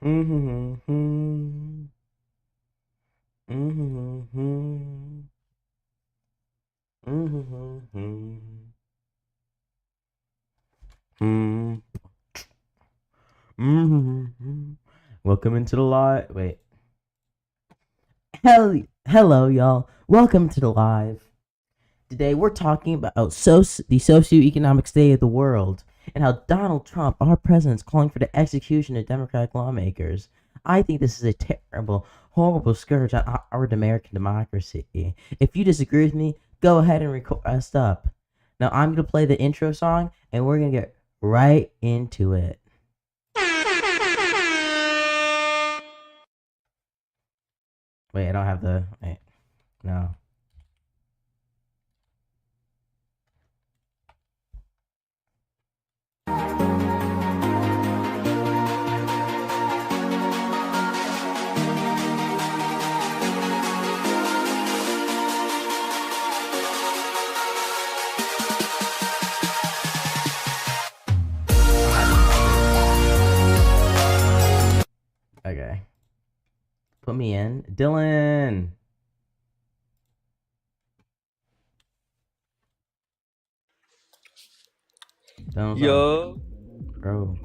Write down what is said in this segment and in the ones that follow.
Mm-hmm. Mm-hmm. Mm-hmm. Mm-hmm. Welcome into the live. Wait. Hello, y'all. Welcome to the live. Today we're talking about the socioeconomic state of the world and how Donald Trump, our president, is calling for the execution of Democratic lawmakers. I think this is a terrible, horrible scourge on our American democracy. If you disagree with me, go ahead and request up. Now I'm gonna play the intro song, and we're gonna get right into it. Wait, I don't have the. Wait, no. Okay. Put me in. Dylan! Dylan's on. Yo, Bro.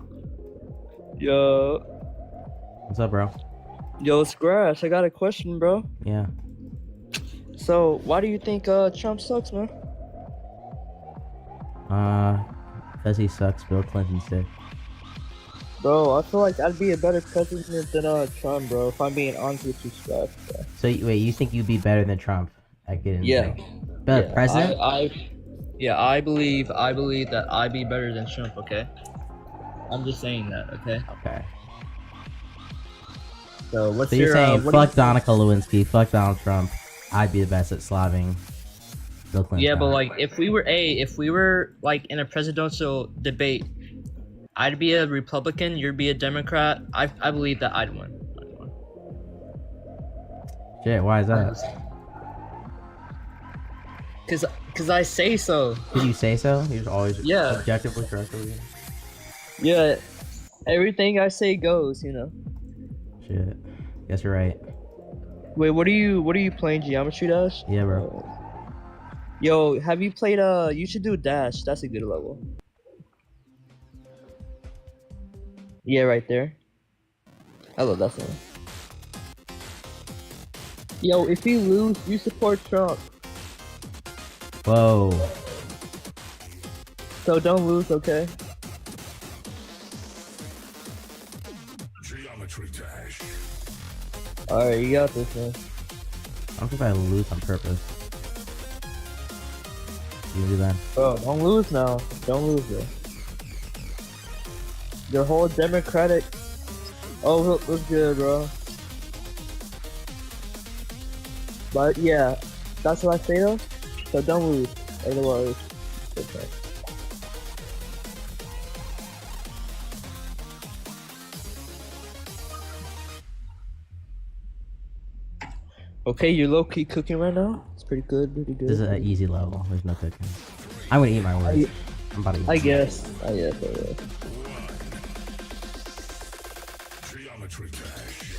yo, What's up, bro? yo, Scratch, I got a question, bro. Yeah. So, why do you think Trump sucks, man? Because he sucks. Bill Clinton's dick. Bro, I feel like I'd be a better president than Trump, bro, if I'm being honest with you, Scratch. Bro. So, wait, you think you'd be better than Trump at getting Yeah. better president? I believe that I'd be better than Trump, okay? I'm just saying that, okay? Okay. So, what's So you're your, saying what do you fuck Donica Lewinsky, fuck Donald Trump. I'd be the best at slaving Bill Clinton. Yeah, but like, if we were like in a presidential debate, I'd be a Republican, you'd be a Democrat. I believe that I'd win. Shit, why is that? Cause I say so. Did you say so? You're always Yeah. objectively correct over here. Yeah, everything I say goes, you know. Shit. Guess you're right. Wait, what are you playing, Geometry Dash? Yeah, bro. Yo, have you played you should do Dash. That's a good level. Yeah, right there. I love that song. Yo, if you lose, you support Trump. Whoa. So don't lose, okay? Geometry Dash. Alright, you got this, man. I don't think I lose on purpose. You do that. Bro, don't lose now. Don't lose it. Your whole Democratic. Oh, looks good, bro. But yeah, that's what I say though. So don't lose. Otherwise, okay. Okay, you're low key cooking right now. It's pretty good, pretty good. This is an easy level. There's no cooking. I'm gonna eat my words. I'm about to eat. I guess. I guess. Geometry Dash.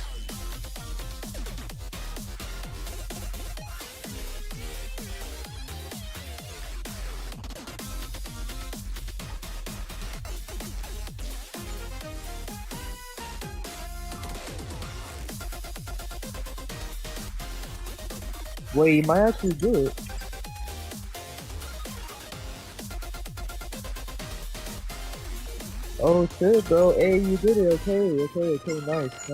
Wait, you might actually do it. Oh shit, bro. Hey, you did it. Okay. Nice.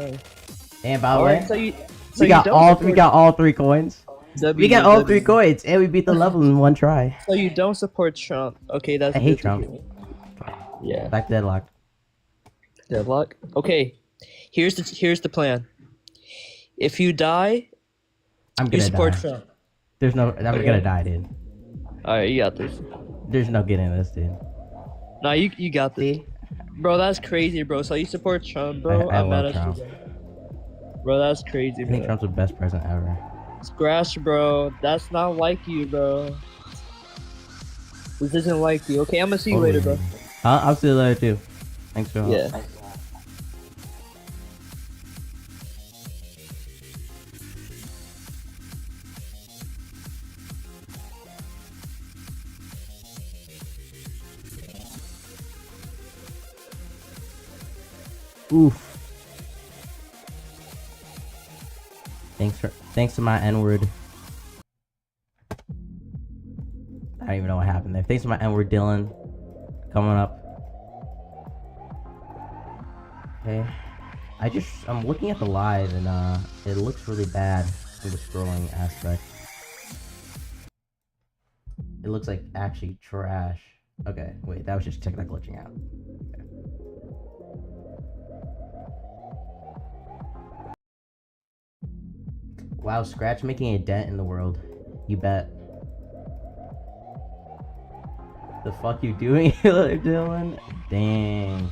And by the way, Alright, so you. we got all three coins. We got all three coins. coins, and we beat the level in one try. So you don't support Trump? Okay, that's. I hate good to Trump. hear. Yeah. Back to deadlock. Deadlock. Okay, here's the plan. If you die, I'm you gonna support die. Trump. There's no. I'm Okay. gonna die, dude. Alright, you got this. There's no getting this, dude. Nah, you got this. See? Bro, that's crazy, bro. So you support Trump, bro? I I'm mad love at Trump. you. Bro, that's crazy, I think bro. Trump's the best president ever. Scratch, bro. That's not like you, bro. This isn't like you. Okay, I'm gonna see you later, bro. I'll see you later too. Thanks for Yeah. Oof. Thanks to my N-word. I don't even know what happened there. Thanks to my N-word, Dylan. Coming up. Okay. I'm looking at the live and it looks really bad from the scrolling aspect. It looks like actually trash. Okay, wait, that was just technical glitching out. Okay. Wow, Scratch making a dent in the world. You bet. The fuck you doing, Dylan? Dang.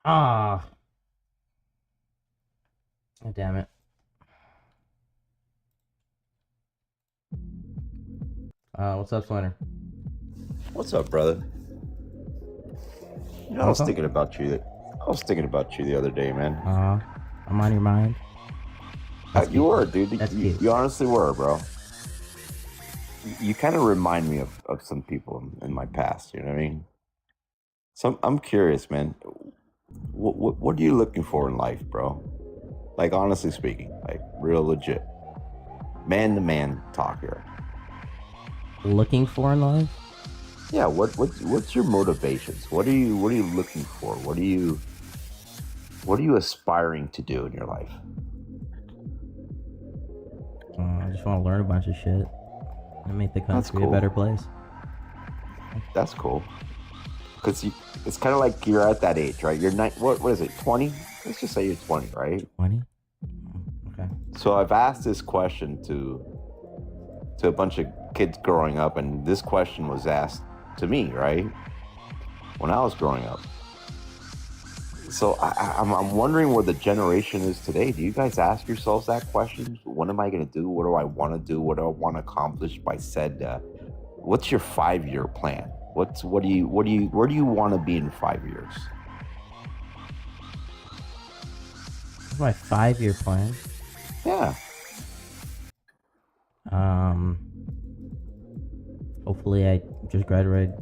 Ah. Oh, damn it. What's up, Splinter? What's up, brother? You know, I was thinking about you. I was thinking about you the other day, man. I'm on your mind. You were, dude. That's cute. You honestly were, bro. You kind of remind me of some people in my past. You know what I mean? So I'm curious, man. What are you looking for in life, bro? Like, honestly speaking, like real legit, man to man talk here. Looking for in life? Yeah. What's your motivations? What are you looking for? What are you aspiring to do in your life? I just want to learn a bunch of shit and make the country a better place. That's cool. Because it's kind of like you're at that age, right? You're what is it, 20? Let's just say you're 20, right? 20? Okay. So I've asked this question to a bunch of kids growing up, and this question was asked to me, right? When I was growing up. So I'm wondering where the generation is today. Do you guys ask yourselves that question? What am I going to do? What do I want to do? What do I want to accomplish by said? What's your 5-year plan? Where do you want to be in 5 years? What's my 5-year plan? Yeah. Hopefully I just graduated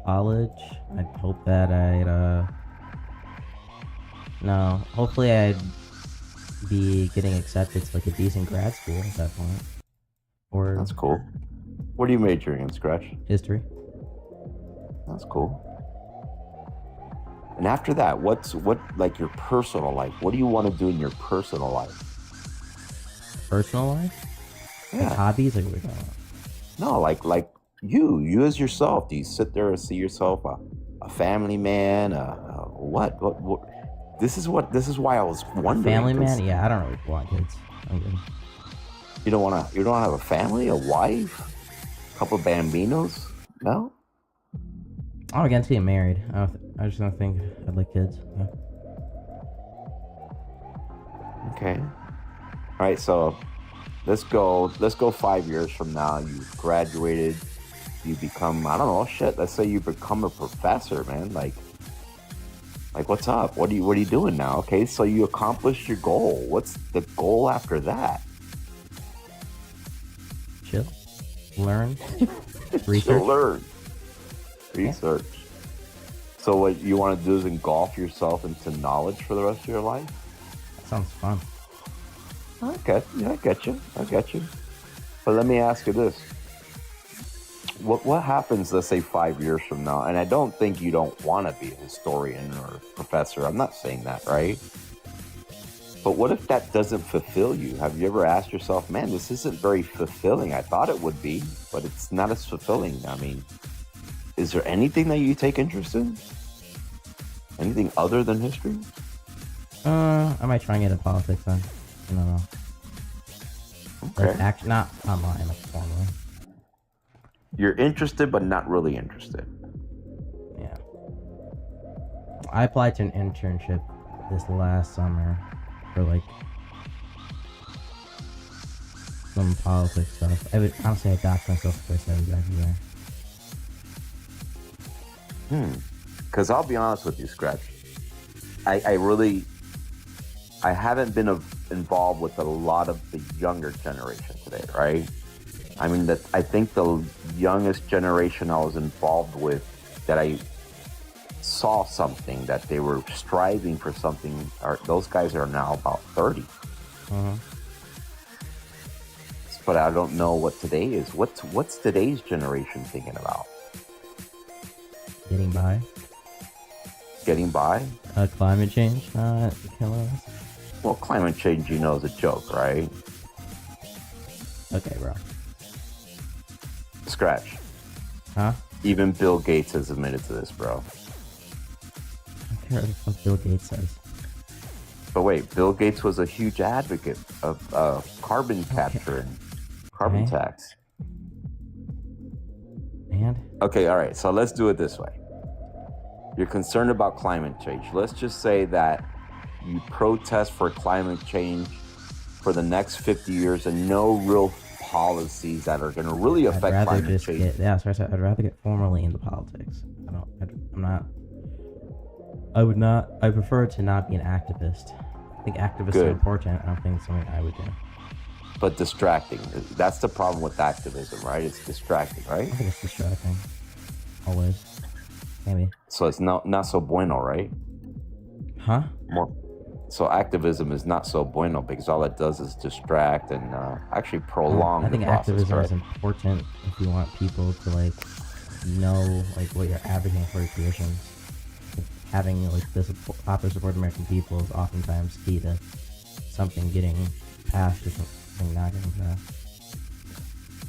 college. I hope that hopefully I'd be getting accepted to like a decent grad school at that point. Or that's cool. What are you majoring in, Scratch? History. That's cool. And after that, what like your personal life? What do you want to do in your personal life? Personal life? Yeah. Like hobbies? Like what are we talking about? No, like you as yourself. Do you sit there and see yourself a family man? What? This is why I was wondering. Family man? Yeah, I don't really want kids. I'm good. You don't want to have a family, a wife, a couple of bambinos? No? I'm against getting married. I just don't think I'd like kids. Yeah. Okay. All right, so let's go 5 years from now. You've graduated. You become, I don't know, shit. Let's say you become a professor, man. Like what's up? What are you doing now? Okay, so you accomplished your goal. What's the goal after that? Chill. Learn. Research. Chill, learn. Research. Yeah. So what you want to do is engulf yourself into knowledge for the rest of your life? That sounds fun. Okay, yeah, I get you. But let me ask you this. what happens, let's say 5 years from now, and I don't think you don't want to be a historian or professor. I'm not saying that, right? But what if that doesn't fulfill you? Have you ever asked yourself, man, this isn't very fulfilling? I thought it would be, but it's not as fulfilling. I mean, is there anything that you take interest in? Anything other than history? I might try and get into politics then. I don't know. Okay. Like, actually, not online, like formally. You're interested, but not really interested. Yeah. I applied to an internship this last summer for like some politics stuff. I would honestly, I docked myself first. I was actually there. Because I'll be honest with you, Scratch. I haven't been involved with a lot of the younger generation today, right? I mean, I think the youngest generation I was involved with, that I saw something, that they were striving for something, those guys are now about 30. But I don't know what today is. What's today's generation thinking about? Getting by. Getting by? Climate change not killing us. Well, climate change, you know, is a joke, right? Okay, bro. Scratch. Huh? Even Bill Gates has admitted to this, bro. I don't care what the fuck Bill Gates says. But wait, Bill Gates was a huge advocate of carbon capture and carbon tax. And? Okay, all right. So let's do it this way. You're concerned about climate change. Let's just say that you protest for climate change for the next 50 years and no real policies that are going to really affect climate change. I'd rather get formally into politics. I prefer to not be an activist. I think activists are important. I don't think it's something I would do. But distracting. That's the problem with activism, right? It's distracting, right? I think it's distracting. Always. Maybe. So it's not so bueno, right? Huh? So activism is not so bueno because all it does is distract and actually prolong the process. I think activism is important if you want people to like know like what you're advocating for your positions. Having like the popular support of American people is oftentimes key to something getting passed or something not getting passed.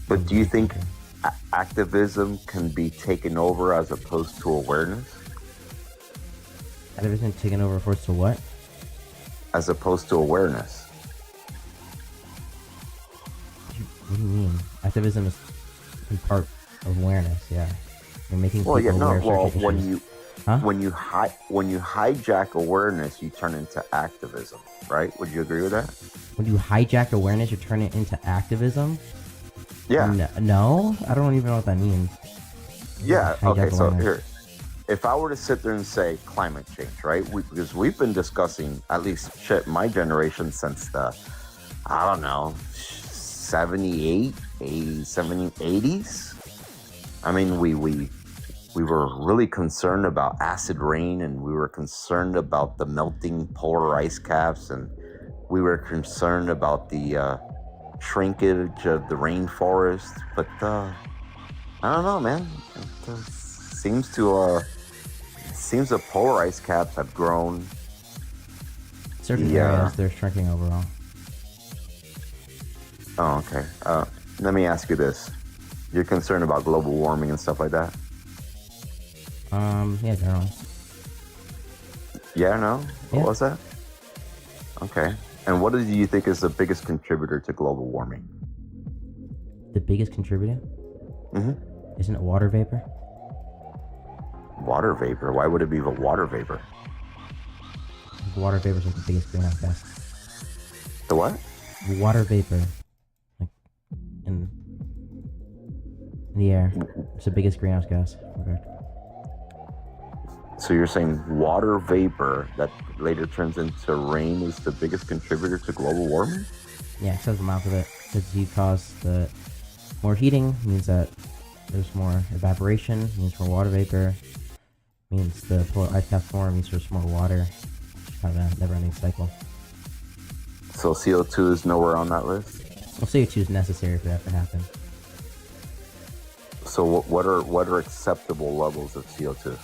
But do you think activism can be taken over as opposed to awareness? Activism taken over first to what? As opposed to awareness. What do you mean? Activism is part of awareness. Yeah, you're making people aware of certain issues. When you hijack awareness, you turn into activism, right? Would you agree with that? When you hijack awareness, you turn it into activism? Yeah. No, I don't even know what that means. Yeah. Okay. So here, if I were to sit there and say climate change, right? Because we've been discussing, at least my generation, since the, I don't know, 78, 80, 70, 80s. I mean, we were really concerned about acid rain, and we were concerned about the melting polar ice caps, and we were concerned about the shrinkage of the rainforest. But I don't know, man. It seems the polar ice caps have grown. Certain areas, they're shrinking overall. Oh, okay. Let me ask you this. You're concerned about global warming and stuff like that? Yeah, generally. Yeah, no? What was that? Okay. And what do you think is the biggest contributor to global warming? The biggest contributor? Mm-hmm. Isn't it water vapor? Water vapor? Why would it be the water vapor? Water vapor is the biggest greenhouse gas. The what? Water vapor. Like, in the air. It's the biggest greenhouse gas. Okay. So you're saying water vapor that later turns into rain is the biggest contributor to global warming? Yeah, excessive amount of it. Because you cause more heating, means that there's more evaporation, means more water vapor, means the polar ice caps form, means there's more water. It's kind of a never-ending cycle. So CO2 is nowhere on that list? Well, CO2 is necessary for that to happen. So what are acceptable levels of CO2?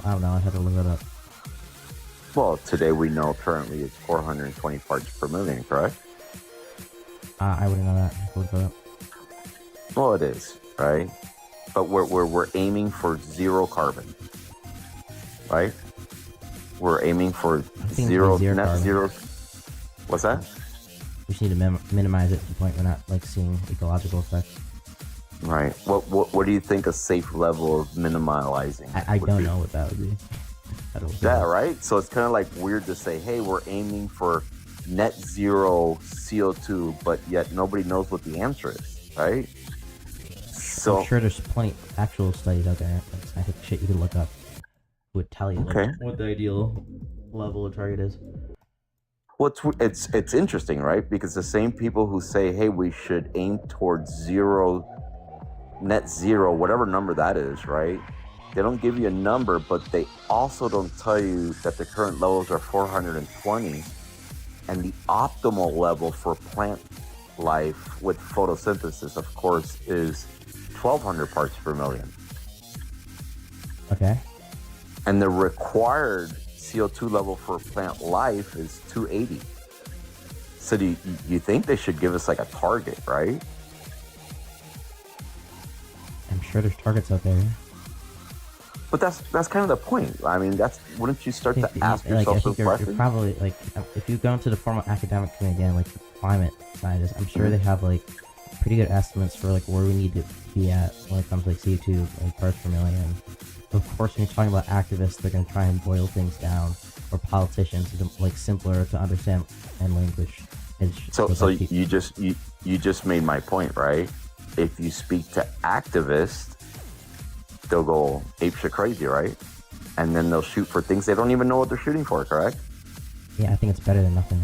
I don't know. I had to look it up. Well, today we know currently it's 420 parts per million, correct? I wouldn't know that. I have to look it up. Well, it is, right? But we're aiming for zero carbon, right? We're aiming for think zero zero net carbon. zero. What's that? We just need to minimize it to the point we're not like seeing ecological effects. Right. What do you think a safe level of minimalizing? I would don't be? know what that would be. I don't Yeah, know. right. So it's kind of like weird to say, hey, we're aiming for net zero CO2, but yet nobody knows what the answer is, right? So I'm sure there's plenty actual studies out there. Like scientific shit you could look up would tell you like, Okay. what the ideal level of target is. well, it's interesting, right? Because the same people who say, hey, we should aim towards net zero, whatever number that is, right? They don't give you a number, but they also don't tell you that the current levels are 420, and the optimal level for plant life with photosynthesis, of course, is 1,200 parts per million. Okay. And the required CO2 level for plant life is 280. So do you think they should give us like a target, right? I'm sure there's targets out there. But that's kind of the point. I mean, wouldn't you start to ask I yourself think those you're questions? probably like if you go into the formal academic community again, like climate scientists, I'm sure they have like pretty good estimates for like where we need to be at when it comes to like CO2 like parts per million. Of course, when you're talking about activists, they're going to try and boil things down, or politicians, like simpler to understand and language. So you just made my point, right? If you speak to activists, they'll go apeshit crazy, right? And then they'll shoot for things they don't even know what they're shooting for, correct? Yeah, I think it's better than nothing.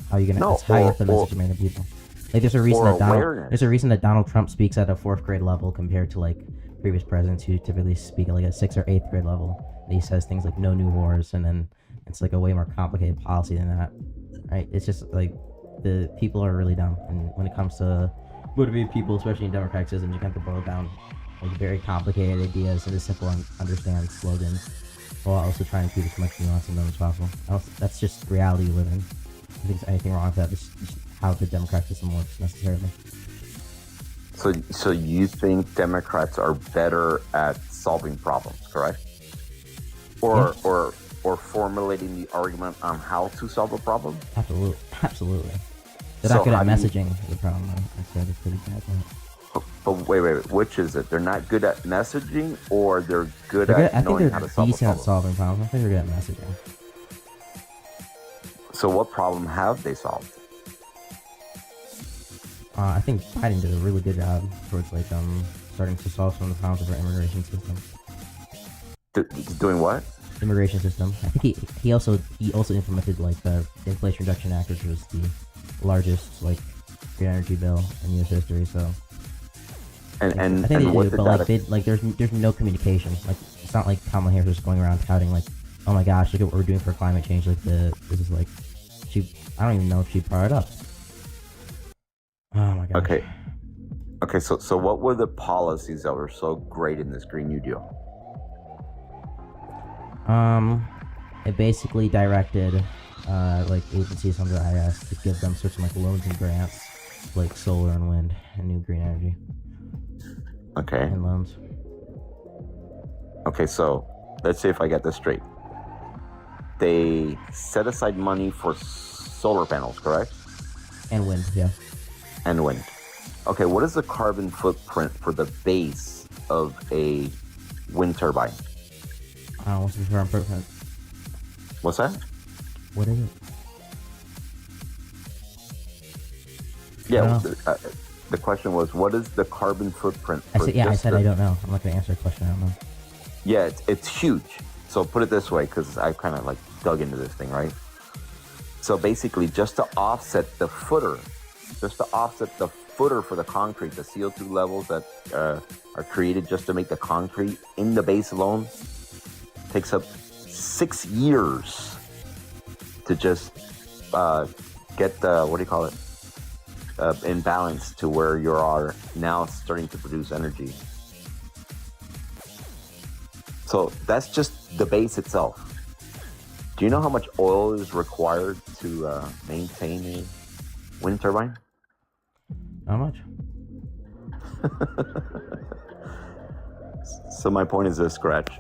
How you gonna? No, That's how you or- have to message many people. Like there's a reason or that awareness. Donald Trump speaks at a 4th grade level compared to like previous presidents who typically speak at like a 6th or 8th grade level. And he says things like no new wars, and then it's like a way more complicated policy than that, right? It's just like the people are really dumb, and when it comes to motivated people, especially in democratic systems, you have to boil down like very complicated ideas into simple and understand slogans, while also trying to keep as much nuance in them as possible. That's just reality we live in. I think there's anything wrong with that. It's just how the democratic system works necessarily. So you think Democrats are better at solving problems, correct? Or formulating the argument on how to solve a problem? Absolutely. They're So not good how at do you- messaging. The problem, I said, is pretty bad. But wait, which is it? They're not good at messaging, or they're good I at think knowing they're how to solve a decent at problem? solving problems. I think they're good at messaging. So what problem have they solved? I think Biden did a really good job towards like starting to solve some of the problems of our immigration system. Doing what? Immigration system. I think he also implemented like the Inflation Reduction Act, which was the largest like green energy bill in U.S. history. So And I think they what do, did but that? like there's no communication. Like it's not like Kamala Harris was going around touting like, oh my gosh, look at what we're doing for climate change. Like this is like I don't even know if she brought it up. Oh my gosh. Okay. So what were the policies that were so great in this Green New Deal? It basically directed like agencies under IRS to give them certain like loans and grants, like solar and wind and new green energy Okay. and loans. Okay. So let's see if I get this straight. They set aside money for solar panels, correct? And wind, yeah. And wind. Okay. What is the carbon footprint for the base of a wind turbine? What's the term footprint? What's that? What is it? Yeah. I The question was, what is the carbon footprint? I said I don't know. I'm not gonna answer a question I don't know. Yeah, it's huge. So put it this way, because I kind of like dug into this thing, right? So basically, just to offset the footer for the concrete, the CO2 levels that are created just to make the concrete in the base alone takes up 6 years to just get the, what do you call it? in balance to where you are now starting to produce energy. So that's just the base itself. Do you know how much oil is required to maintain a wind turbine? How much? So my point is this, Scratch.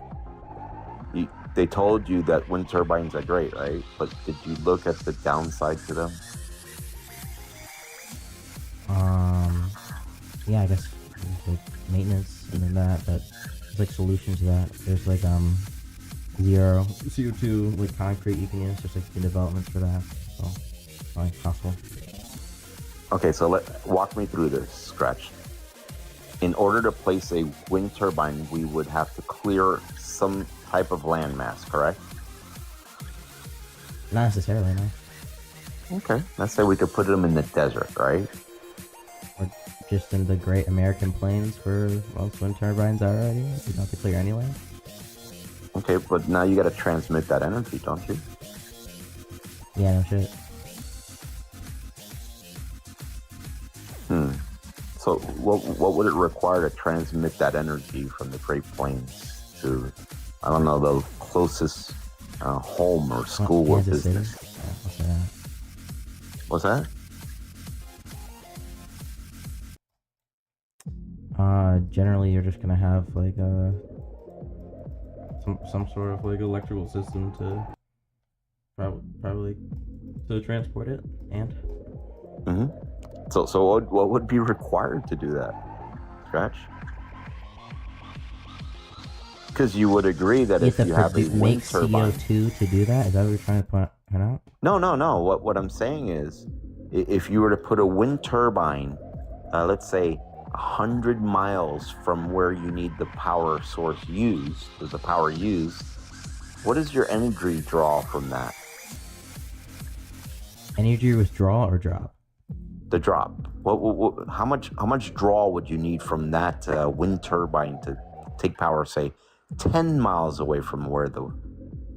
They told you that wind turbines are great, right? But did you look at the downside to them? Yeah, I guess there's like maintenance and then that, but there's like solutions to that. There's like zero CO2 like concrete you can use. There's like the developments for that. So like possible. Okay, so walk me through this, Scratch. In order to place a wind turbine, we would have to clear some type of landmass, correct? Not necessarily, no. Okay, let's say we could put them in the desert, right? Or just in the Great American Plains where most wind turbines are already. You don't have to clear anyway. Okay, but now you got to transmit that energy, don't you? Yeah, no shit. So what would it require to transmit that energy from the Great Plains to, I don't know, the closest home or school or Kansas business? City? Yeah, I'll say that. What's that? Generally you're just gonna have like some sort of like electrical system to probably to transport it and. So what would be required to do that, Scratch? Because you would agree that if you have a wind turbine, CO2 to do that. Is that what you're trying to point out? No. What I'm saying is, if you were to put a wind turbine, let's say 100 miles from where you need the power source used, what is your energy draw from that? Energy withdrawal or drop? The drop. How much draw would you need from that wind turbine to take power, say, 10 miles away from where the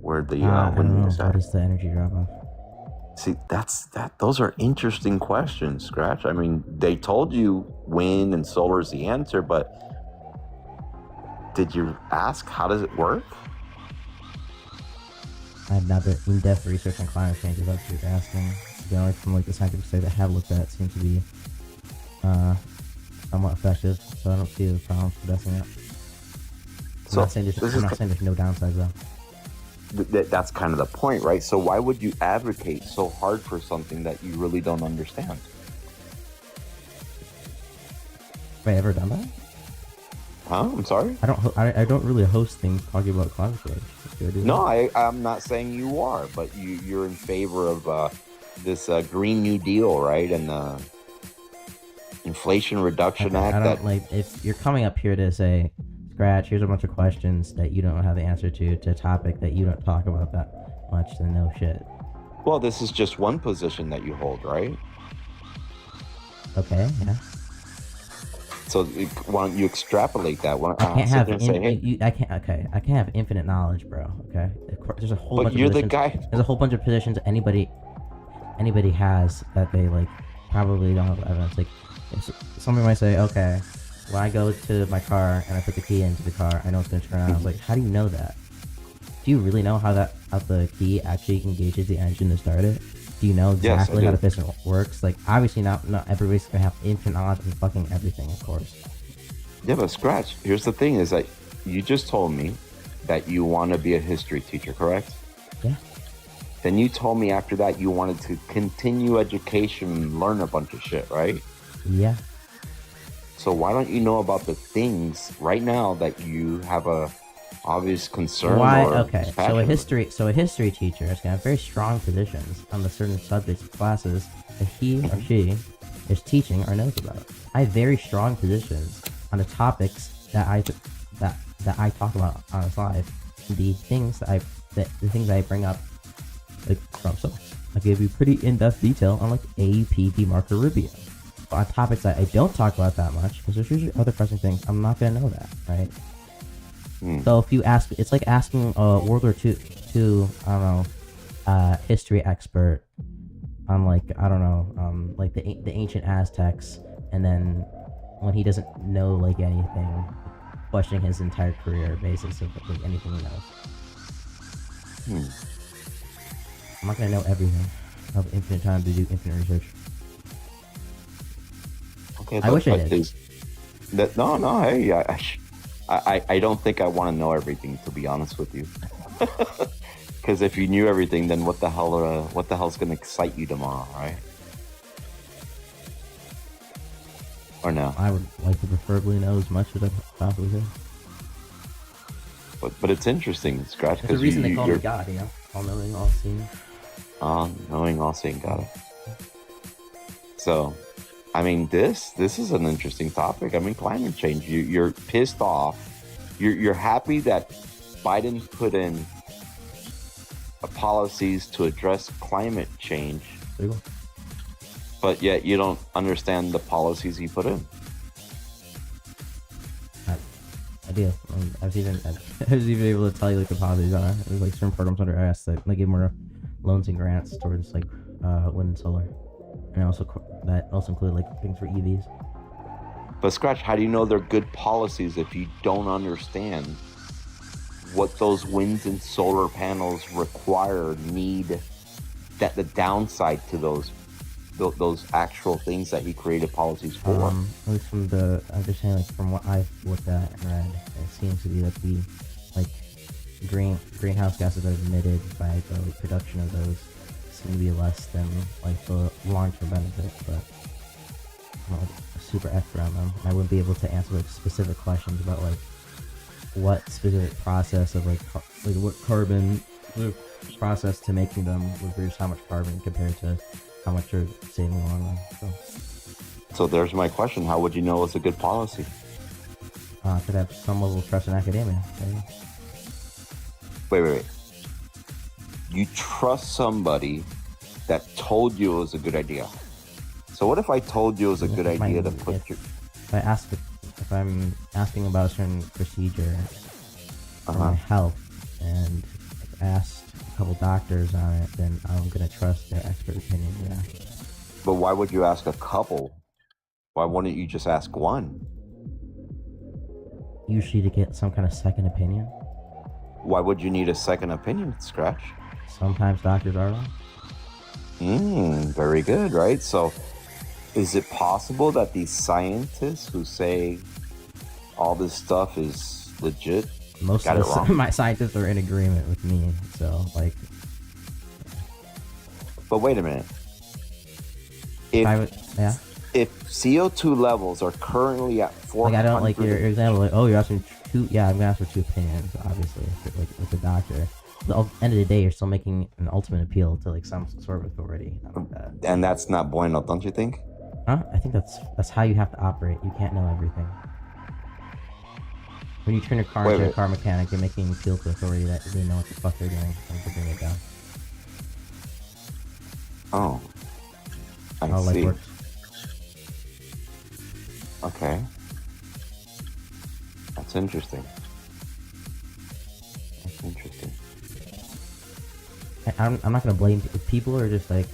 wind is at? What is the energy drop off? See, those are interesting questions, Scratch. I mean, they told you wind and solar is the answer, but did you ask how does it work? I have not done in-depth research on climate change. Is that what you're asking? The only from like the scientific study that I have looked at seems to be somewhat effective, so I don't see the problem for testing it. I'm not saying there's no downsides though. That's kind of the point, right? So why would you advocate so hard for something that you really don't understand? Have I ever done that? Huh? I'm sorry? I don't really host things talking about climate change. No, I'm not saying you are, but you're in favor of this Green New Deal, right? And the Inflation Reduction Act. I don't like if you're coming up here to say, Scratch, here's a bunch of questions that you don't have the answer to a topic that you don't talk about that much, then no shit. Well, this is just one position that you hold, right? Okay, yeah. So why don't you extrapolate that? I can't have infinite knowledge, bro. Okay, there's a whole bunch of positions. There's a whole bunch of positions anybody has that they like probably don't have evidence. Like somebody might say, okay, when I go to my car and I put the key into the car, I know it's gonna turn on. I was like, how do you know that? Do you really know how the key actually engages the engine to start it? Do you know exactly how the piston works? Like, obviously not everybody's gonna have infinite knowledge of fucking everything, of course. Yeah, but Scratch, here's the thing is that you just told me that you want to be a history teacher, correct? Yeah. Then you told me after that you wanted to continue education and learn a bunch of shit, right? Yeah. So why don't you know about the things right now that you have a obvious concern? Okay. So a history teacher is gonna have very strong positions on the certain subjects and classes that he or she is teaching or knows about. I have very strong positions on the topics that I talk about on this live. The things that I bring up, like from so I gave you pretty in-depth detail on like APP Marco Rubio. But on topics that I don't talk about that much, because there's usually other pressing things, I'm not gonna know that, right? So if you ask, it's like asking a World War II, I don't know, history expert, on like I don't know, like the ancient Aztecs, and then when he doesn't know like anything, questioning his entire career basis of like anything he knows. Hmm. I'm not gonna know everything. I have infinite time to do infinite research. Okay, I wish I but did. no. Hey, I don't think I want to know everything, to be honest with you. Because if you knew everything, then what the hell's gonna excite you tomorrow, right? Or no? I would like to preferably know as much as I possibly could. But it's interesting, Scratch, There's a because reason they call me God, you know? All knowing, all seeing. knowing, all seeing, got it. So, I mean, this is an interesting topic. I mean, climate change. You're pissed off. You're happy that Biden put in policies to address climate change, There you go. but yet you don't understand the policies he put in. I do. I was even able to tell you like the positives on it. There's like certain programs under us that like give more loans and grants towards like wind and solar, and that also include like things for EVs. But Scratch, how do you know they're good policies if you don't understand what those winds and solar panels require, need, that the downside to those actual things that he created policies for? At least from the understanding, like from what I've looked at and read, it seems to be that the like greenhouse gases that are emitted by the like, production of those seem to be less than like the long-term benefit, but I'm not like, a super expert on them. I wouldn't be able to answer like specific questions about like what specific process of like what carbon process to making them would produce how much carbon compared to how much you're saving in the long run. So there's my question: how would you know it's a good policy? Could have some level of trust in academia. Right? Wait. You trust somebody that told you it was a good idea. So what if I told you it was a good idea to put your... If I'm asking about a certain procedure for my health and I've asked a couple doctors on it, then I'm gonna trust their expert opinion. Yeah. But why would you ask a couple? Why wouldn't you just ask one? Usually to get some kind of second opinion. Why would you need a second opinion, Scratch? Sometimes doctors are wrong. Very good, right? So is it possible that these scientists who say all this stuff is legit Most got of it wrong? my scientists are in agreement with me, so like. But wait a minute. If CO2 levels are currently at 400... Like I don't like your example. Like, oh, you're asking two. Yeah, I'm gonna ask for two opinions, obviously, like with the doctor. At the end of the day, you're still making an ultimate appeal to like some sort of authority. And that's not bueno, don't you think? Huh? I think that's how you have to operate. You can't know everything. When you turn your car into a car mechanic, you're making an appeal to authority that they know what the fuck they're doing and to bring it down. Oh. I How life see. works. Okay. That's interesting. I'm not gonna blame if people are just like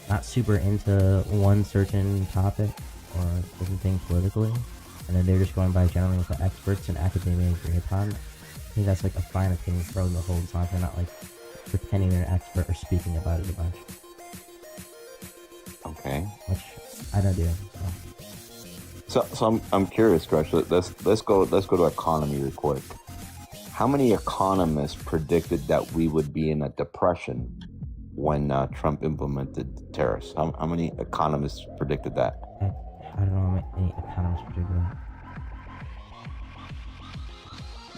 not super into one certain topic or certain thing politically, and then they're just going by generally what the experts and academia agree upon. I think that's like a fine opinion for the whole time. They're not like pretending they're an expert or speaking about it a bunch. Okay. Which I don't do. So I'm curious, Crush. Let's go to economy real quick. How many economists predicted that we would be in a depression when Trump implemented tariffs? How many economists predicted that? I don't know any economists particularly.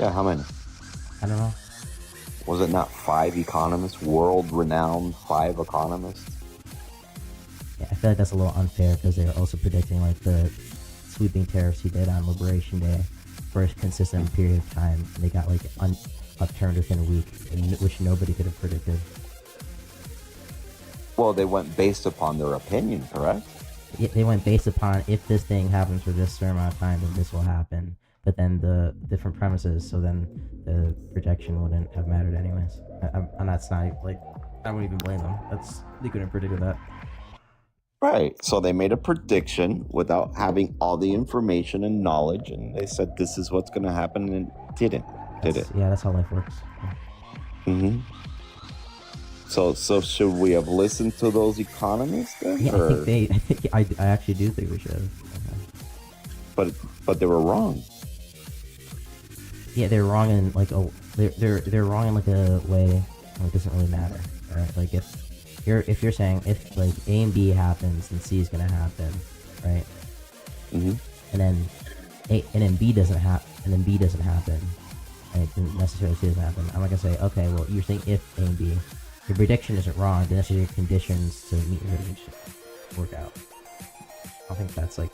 Yeah, how many? I don't know. Was it not 5 economists, world-renowned 5 economists? Yeah, I feel like that's a little unfair because they were also predicting like the sweeping tariffs he did on Liberation Day for a consistent period of time. And they got like upturned within a week, which nobody could have predicted. Well, they went based upon their opinion, correct? They went based upon if this thing happens for this certain amount of time, then this will happen. But then the different premises, so then the projection wouldn't have mattered anyways. And that's not like I wouldn't even blame them. They couldn't have predicted that. Right. So they made a prediction without having all the information and knowledge, and they said this is what's going to happen, and it didn't. Did it? Yeah, that's how life works. Mm-hmm. So should we have listened to those economists then? Yeah, Or- I actually do think we should. but they were wrong. Yeah, they're wrong in like they're wrong in like a way where it doesn't really matter. Right? Like if you're saying if like A and B happens, then C is gonna happen, right? Mm-hmm. And then B doesn't happen, and then B doesn't happen, right? Then necessarily C doesn't happen. I'm not gonna say, okay, well, you're saying if A and B, your prediction isn't wrong, the necessary conditions to meet your prediction work out. I don't think that's like.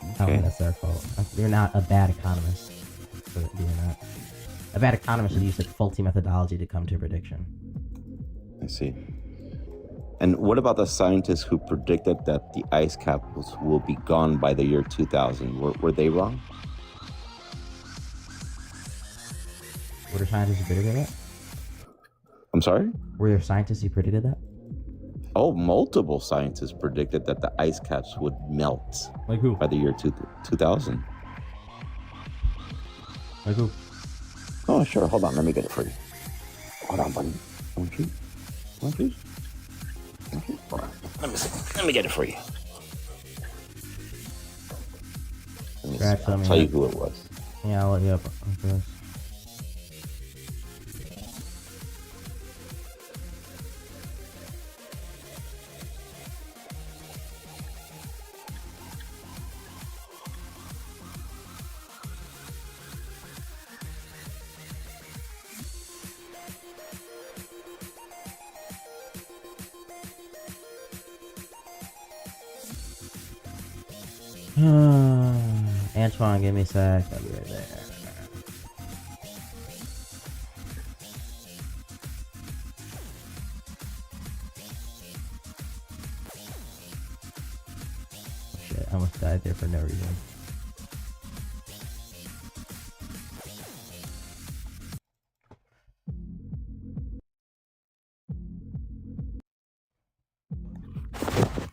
I don't think that's their fault. You're not a bad economist for doing that. A bad economist would use like faulty methodology to come to a prediction. I see. And what about the scientists who predicted that the ice caps will be gone by the year 2000? Were they wrong? Were there scientists who predicted that? I'm sorry? Were there scientists who predicted that? Oh, multiple scientists predicted that the ice caps would melt Like who? by the year 2000. Like who? Oh, sure. Hold on. Let me get it for you. Hold on, buddy. One, two. Hold on. Let me see. Let me get it for you. Let me see. Scratch, let I'll me tell you know. who it was. Yeah, I'll let you up after this. Antoine, give me a sec. I'll be right there. Shit, I almost died there for no reason.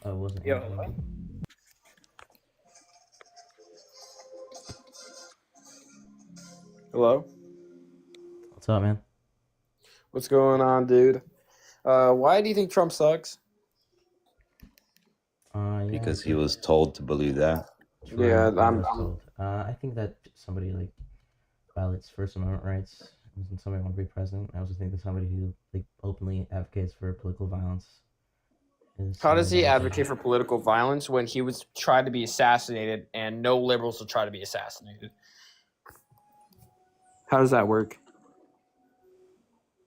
Oh, it wasn't. Yo. Antoine. Hello? What's up, man? What's going on, dude? Why do you think Trump sucks? Yeah, Because he was told to believe that. true, Yeah, I I'm- was told. I think that somebody like violates First Amendment rights when somebody wants to be president. I also think that somebody who like openly advocates for political violence is. How does he somebody that- advocate for political violence when he was tried to be assassinated and no liberals will try to be assassinated? How does that work?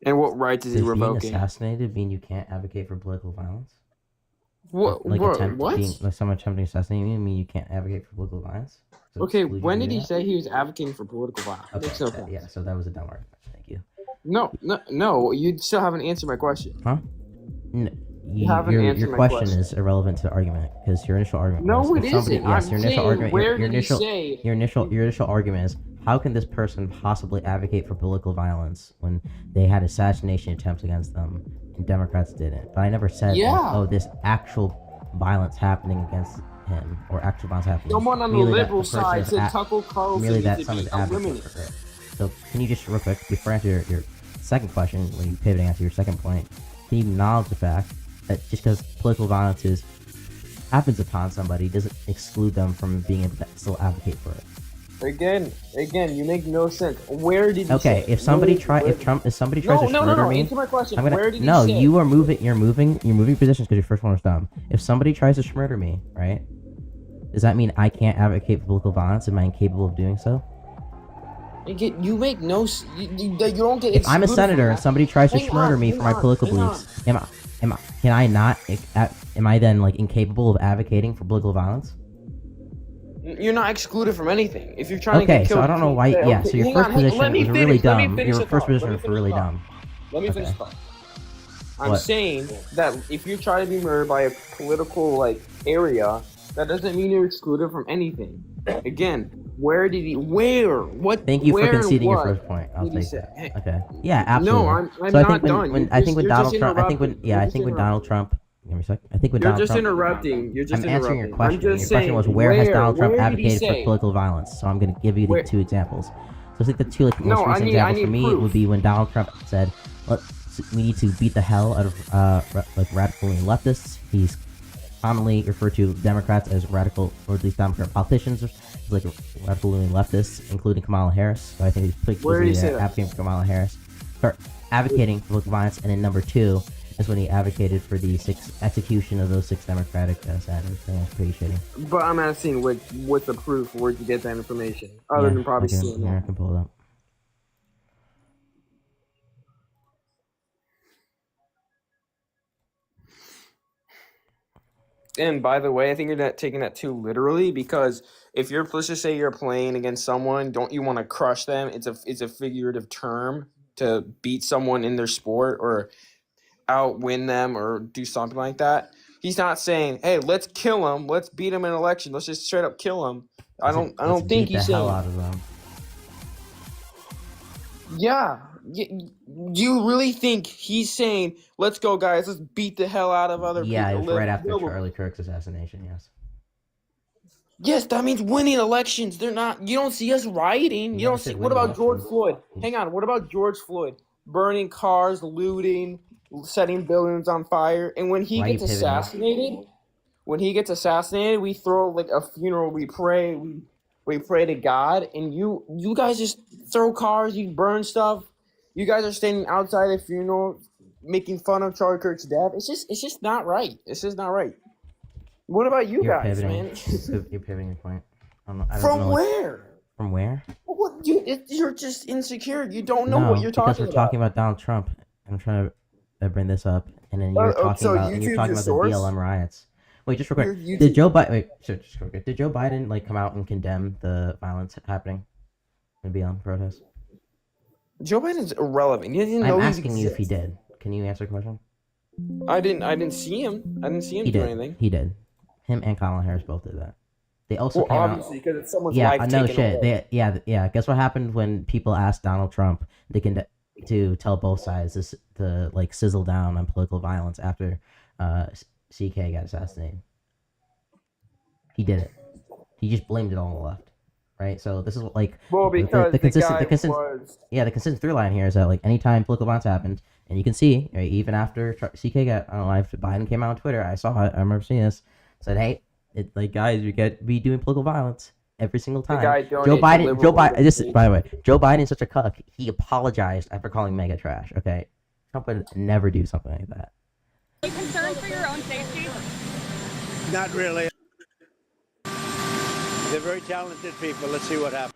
And what rights is he Does being revoking? assassinated mean you can't advocate for political violence? What? Like What? like someone attempting to assassinate you mean you can't advocate for political violence? So Okay, exclude you when from did he doing that? say he was advocating for political violence? That Okay, makes no sense. yeah, so that was a dumb argument. Thank you. No, you still haven't answered my question. Huh? haven't your answered my question question. is irrelevant to the argument because your initial argument. No, was it if somebody, isn't. Yes, I'm your initial saying, argument. where your did he initial, say? your initial argument is how can this person possibly advocate for political violence when they had assassination attempts against them and Democrats didn't? But I never said, Yeah. oh, this actual violence happening against him or actual violence happening. Someone on the Merely that liberal person side is said Tucker Carlson merely that needs to someone be is advocating eliminated. for it. So can you just real quick before I answer your second question, when you pivoting onto your second point, can you acknowledge the fact that just because political violence happens upon somebody doesn't exclude them from being able to still advocate for it? Again, you make no sense. Where did he Okay, say? if somebody Where- if somebody tries to no, murder me, answer my question. I'm gonna Where did he no. say? You're moving positions because your first one was dumb. If somebody tries to murder me, right? Does that mean I can't advocate for political violence? Am I incapable of doing so? You make no. You don't get. If I'm a excluded senator from and that. somebody tries to Hang murder on, me hang for my on, political hang on. beliefs, can I not? Am I then like incapable of advocating for political violence? You're not excluded from anything. If you're trying to Okay, get so killed, I don't know why. okay, Yeah, so your hang first on, position let me was really finish, let me dumb. finish Your the first thought, position let me was finish really the thought. dumb. Let me finish Okay. the thought. I'm What? saying that if you're trying to be murdered by a political area, that doesn't mean you're excluded from anything. Again, Where did he? Where? What? Thank you for where and conceding your what first point. I'll did he take say? that. Hey, Okay. Yeah, absolutely. No, I'm So I not think done. when You're just Donald Trump, I think when interrupting. yeah, I You're think just when Donald Trump. Give me a sec. I think when You're Donald just Trump. interrupting. You're just I'm answering your interrupting. question. I'm Your just question saying. was where has Donald Trump Where did he advocated for say? political violence? So I'm going to give you the Where? two examples. So I think the two most No, I recent need examples for me proof. would be when Donald Trump said, "We need to beat the hell out of like radical leftists." He's commonly referred to Democrats as radical, or at least Democrat politicians, as like radical leftists, including Kamala Harris. So I think he's Where did he say there that? advocating for Kamala Harris, or advocating for political violence. And then number two is when he advocated for the execution of those 6 Democratic senators. I think that's pretty shitty. But I'm asking with the proof. Where'd you get that information? Other than probably seeing I that. can pull it up. And by the way, I think you're not taking that too literally, because if you're, let's just say you're playing against someone, don't you want to crush them? It's a figurative term to beat someone in their sport or outwin them or do something like that. He's not saying, "Hey, let's kill him. Let's beat him in an election. Let's just straight up kill him." I don't think beat he's the hell saying. out of them. Yeah. Do you really think he's saying, "Let's go, guys. Let's beat the hell out of other Yeah, it people"? was right after Charlie Kirk's assassination. Yes. Yes, that means winning elections. They're not. You don't see us rioting. You You never don't said see. What winning about George elections. Floyd? Hang on. What about George Floyd? Burning cars, looting, setting buildings on fire. And when he Why are you gets pivoting? assassinated, we throw like a funeral. We pray. We pray to God. And you guys just throw cars. You burn stuff. You guys are standing outside the funeral, making fun of Charlie Kirk's death. It's just not right. It's just not right. What about you You're guys, pivoting. man? You're pivoting your point. I don't From know, like, where? from where? What you're just insecure. You don't know No, what you're because talking we're about. talking about Donald Trump. I'm trying to bring this up, and then you're talking so about YouTube's the your source? BLM riots. Wait, just real quick. Your Did YouTube- Joe Biden? Wait, just real quick. Did Joe Biden like come out and condemn the violence happening in BLM protests? Joe Biden's irrelevant. You didn't know I'm he asking you if he exists. did. Can you answer the question? I didn't see him. I didn't see him He do did. anything. He did. Him and Kamala Harris both did that. They also Well, came out. obviously, because it's someone's Yeah, life no taken shit. away. Yeah. Guess what happened when people asked Donald Trump to tell both sides to like sizzle down on political violence after CK got assassinated? He did it. He just blamed it all on the left, right? So this is like Well, because the guy consistent was. yeah, the consistent through line here is that like anytime political violence happened, and you can see right, even after CK got I don't know, after Biden came out on Twitter, I saw it. I remember seeing this. Said, hey, like guys, you get be doing political violence every single time. guy Joe donated to Biden. liberal Joe Biden. This organizations. by the way, Joe Biden is such a cuck. He apologized after calling mega trash. Okay, Trump would never do something like that. Are you concerned for your own safety? Not really. They're very talented people. Let's see what happens.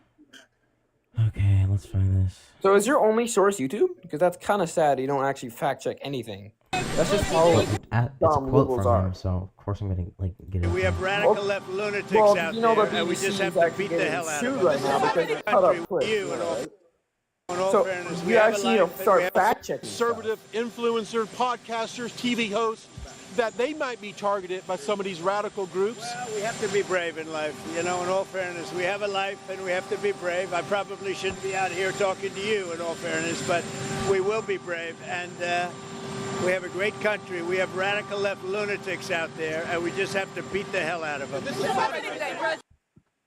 Okay, let's find this. So is your only source YouTube? Because that's kind of sad. You don't actually fact check anything. That's just how. It's a Dumb quote liberals from him, are. so of course I'm gonna like get it. We have radical left lunatics out you know the there, and we BBC just is have to actually beat the getting hell out sued of them. right now because they cut Country up with clips. you and all- in all So fairness, you we have a actually need life to and start we have- fact checking. Conservative influencer, podcasters, TV hosts, that they might be targeted by some of these radical groups? Well, we have to be brave in life. You know, in all fairness, we have a life and we have to be brave. I probably shouldn't be out here talking to you, in all fairness, but we will be brave. And we have a great country. We have radical left lunatics out there, and we just have to beat the hell out of them.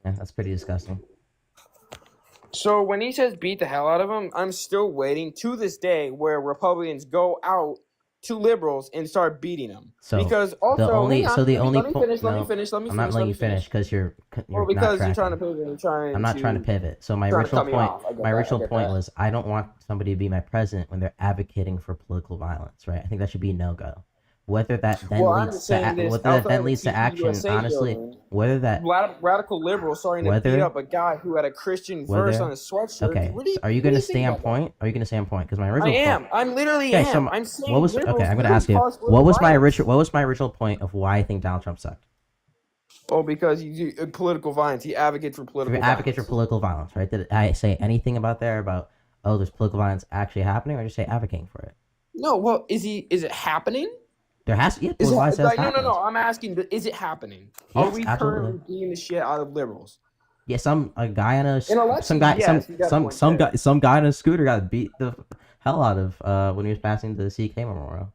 Yeah, that's pretty disgusting. So when he says beat the hell out of him, I'm still waiting to this day where Republicans go out to liberals and start beating them. So because also the only hang on, so the let me- only let me point. finish, let me No, finish. I'm not letting you finish because you're Well, not because you're trying to tracking. pivot and trying. I'm not trying to pivot. So my trying to original cut me point, off. I get my that, I original get point that. was I don't want somebody to be my president when they're advocating for political violence, right? I think that should be a no-go. Whether that then Well, I'm leads just to saying this whether that outside then of leads to the action, USA honestly, building, whether that radical liberals starting to Whether- beat up a guy who had a Christian verse whether- on his sweatshirt. okay. What do you- So are you what do going to you stay think on about point? Are you going to stay on point? Because my that? original I am. I'm literally Okay, am. so I'm saying what was liberals okay? I'm going to really ask you. cause What was my violence. original point of why I think Donald Trump sucked? Oh, because you do political violence. He advocates for If political you advocate for violence. political violence, right? Did I say anything about there's political violence actually happening, or just say advocating for it? No, well, is it happening? There has to, yeah, Is political it, violence has like, no, happened. I'm asking, is it happening? Are Yes, we absolutely. currently beating the shit out of liberals? Yeah, a guy on a In elections, some guy yes, you got a point there. some guy on a scooter got beat the hell out of when he was passing the CK Memorial.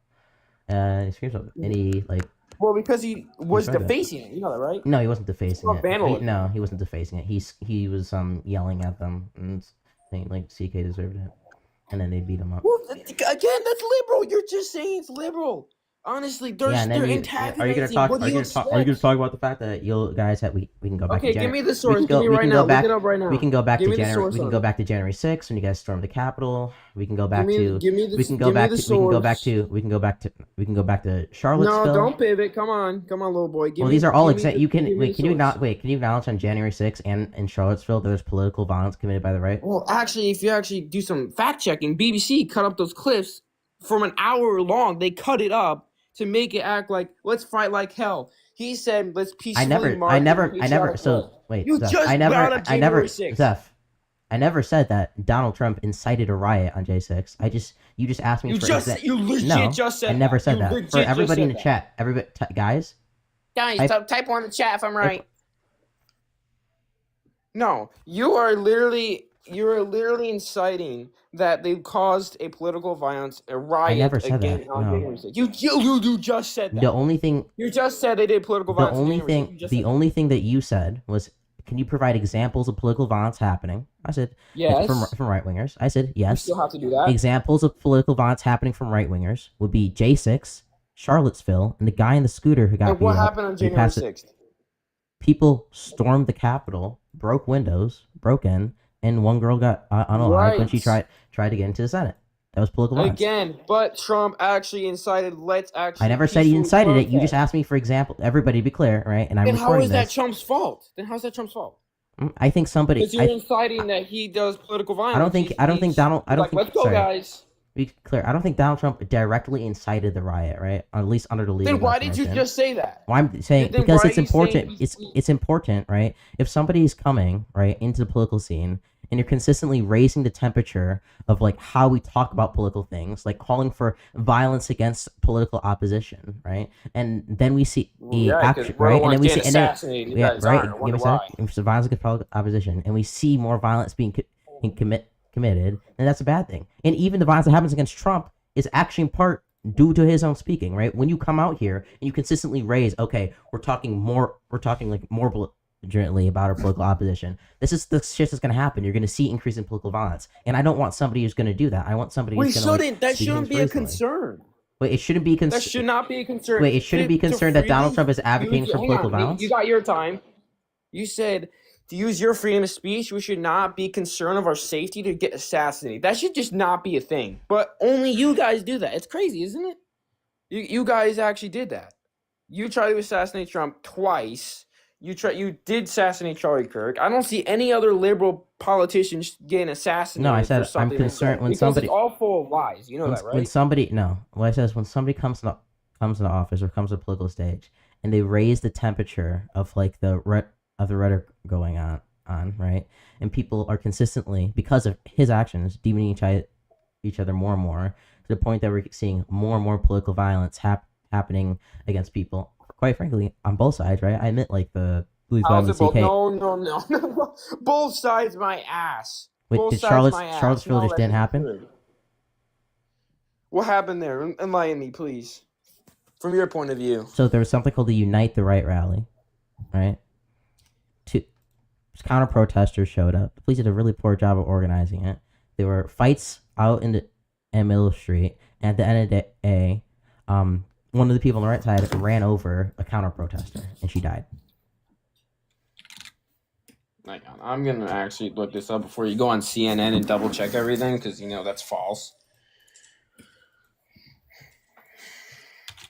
He screams up, and he like Well, because he was tried to. defacing it. You know that, right? no, he wasn't defacing called it. vandalism. No, he wasn't defacing it. He was yelling at them and saying like CK deserved it, and then they beat him up. Well, again, that's liberal. You're just saying it's liberal. Honestly, they're Yeah, and then they're are you gonna antagonizing. talk? What do you Are you gonna talk about the fact that you guys have we can go back? Okay, to give me the we source. can Give me we right can now. go back. Look it up right now. We can go back Give to me the January. source We can on go it. back to January 6th when you guys stormed the Capitol. We can go back to. Give me the. We can go give back me to. the We can go back source. to. We can go back to. We can go back to Charlottesville. No, don't pivot. Come on, little boy. Give Well, me, these are all give me exact. the- You can give me wait. the Can you source. not wait? Can you acknowledge on January 6th and in Charlottesville there was political violence committed by the right? Well, actually, if you actually do some fact checking, BBC cut up those clips from an hour long. They cut it up to make it act like let's fight like hell. He said let's peacefully march. I never. So wait, You Zeph, just I brought never, up I never, January 6th. Zeph, I never said that Donald Trump incited a riot on J6. You just asked me You for just exa- you legit no, just said I never that. said You that. legit For just everybody in said the that. chat, guys, Guys, Type- type one in the chat if I'm right. No, you're literally inciting that they caused a political violence, a riot never said again that, on no. January 6th. You just said that. the only thing, You just said they did political the violence. on only January 6th. You thing, just the said only thing that you said was, can you provide examples of political violence happening? I said Yes. from right wingers. I said You yes. still have to do that. Examples of political violence happening from right wingers would be J6, Charlottesville, and the guy in the scooter who got And beat what up. happened on He January passed it. 6th? People stormed the Capitol, broke windows, broke in, and one girl got unalived when she Right. tried to get into the Senate. That was political violence. Again, but Trump actually incited. Let's actually. I never said he peacefully incited it. You just protest. asked me for example. Everybody be clear, right? And I'm Then how recording is that this. Trump's fault? Then how's that Trump's fault? I think somebody. Because you're inciting that he does political violence. I don't think Donald. I don't like, think. let's go, sorry, guys. be clear. I don't think Donald Trump directly incited the riot, right? Or at least under the legal. Then why did you definition. just say that? Well, I'm saying Then because why it's are you saying important. he's- It's important, right? If somebody's coming right into the political scene and you're consistently raising the temperature of like how we talk about political things, like calling for violence against political opposition, right? And then we see Yeah, 'cause we're right, the and ones then we see getting and then, assassinated. You yeah, guys right. aren't. I Give wonder me a sec. why. If it's violence against political opposition, and we see more violence being committed, and that's a bad thing. And even the violence that happens against Trump is actually in part due to his own speaking, right? When you come out here and you consistently raise, okay, we're talking like more belligerently about our political opposition. This is the shit that's gonna happen. You're gonna see increase in political violence, and I don't want somebody who's gonna do that. I want somebody We who's gonna. shouldn't. That shouldn't be a concern. Wait, it shouldn't be a That concern. should not be a concern. Wait, it shouldn't be To concerned that Donald freely Trump is advocating use- for hang political on, violence. You got your time. You said to use your freedom of speech, we should not be concerned of our safety to get assassinated. That should just not be a thing. But only you guys do that. It's crazy, isn't it? You guys actually did that. You tried to assassinate Trump twice. You did assassinate Charlie Kirk. I don't see any other liberal politicians getting assassinated. No, I said for I'm something like concerned that, when because somebody. it's all full of lies. You know that, right? When somebody what I says when somebody comes to the office or comes to the political stage and they raise the temperature of like the rhetoric going on right, and people are consistently because of his actions demeaning each other more and more to the point that we're seeing more and more political violence happening against people. Quite frankly, on both sides, right? I admit like the Blues How's and it both? CK. No. Both sides my ass. Wait, Both did sides my ass. Charlottesville No, just that didn't isn't happen? true. What happened there? Enlighten me, please. From your point of view. So there was something called the Unite the Right rally, right? Two counter protesters showed up. The police did a really poor job of organizing it. There were fights out in Middle Street, and at the end of the day, one of the people on the right side ran over a counter protester, and she died. Hang on. I'm gonna actually look this up before you go on CNN and double check everything, because you know that's false.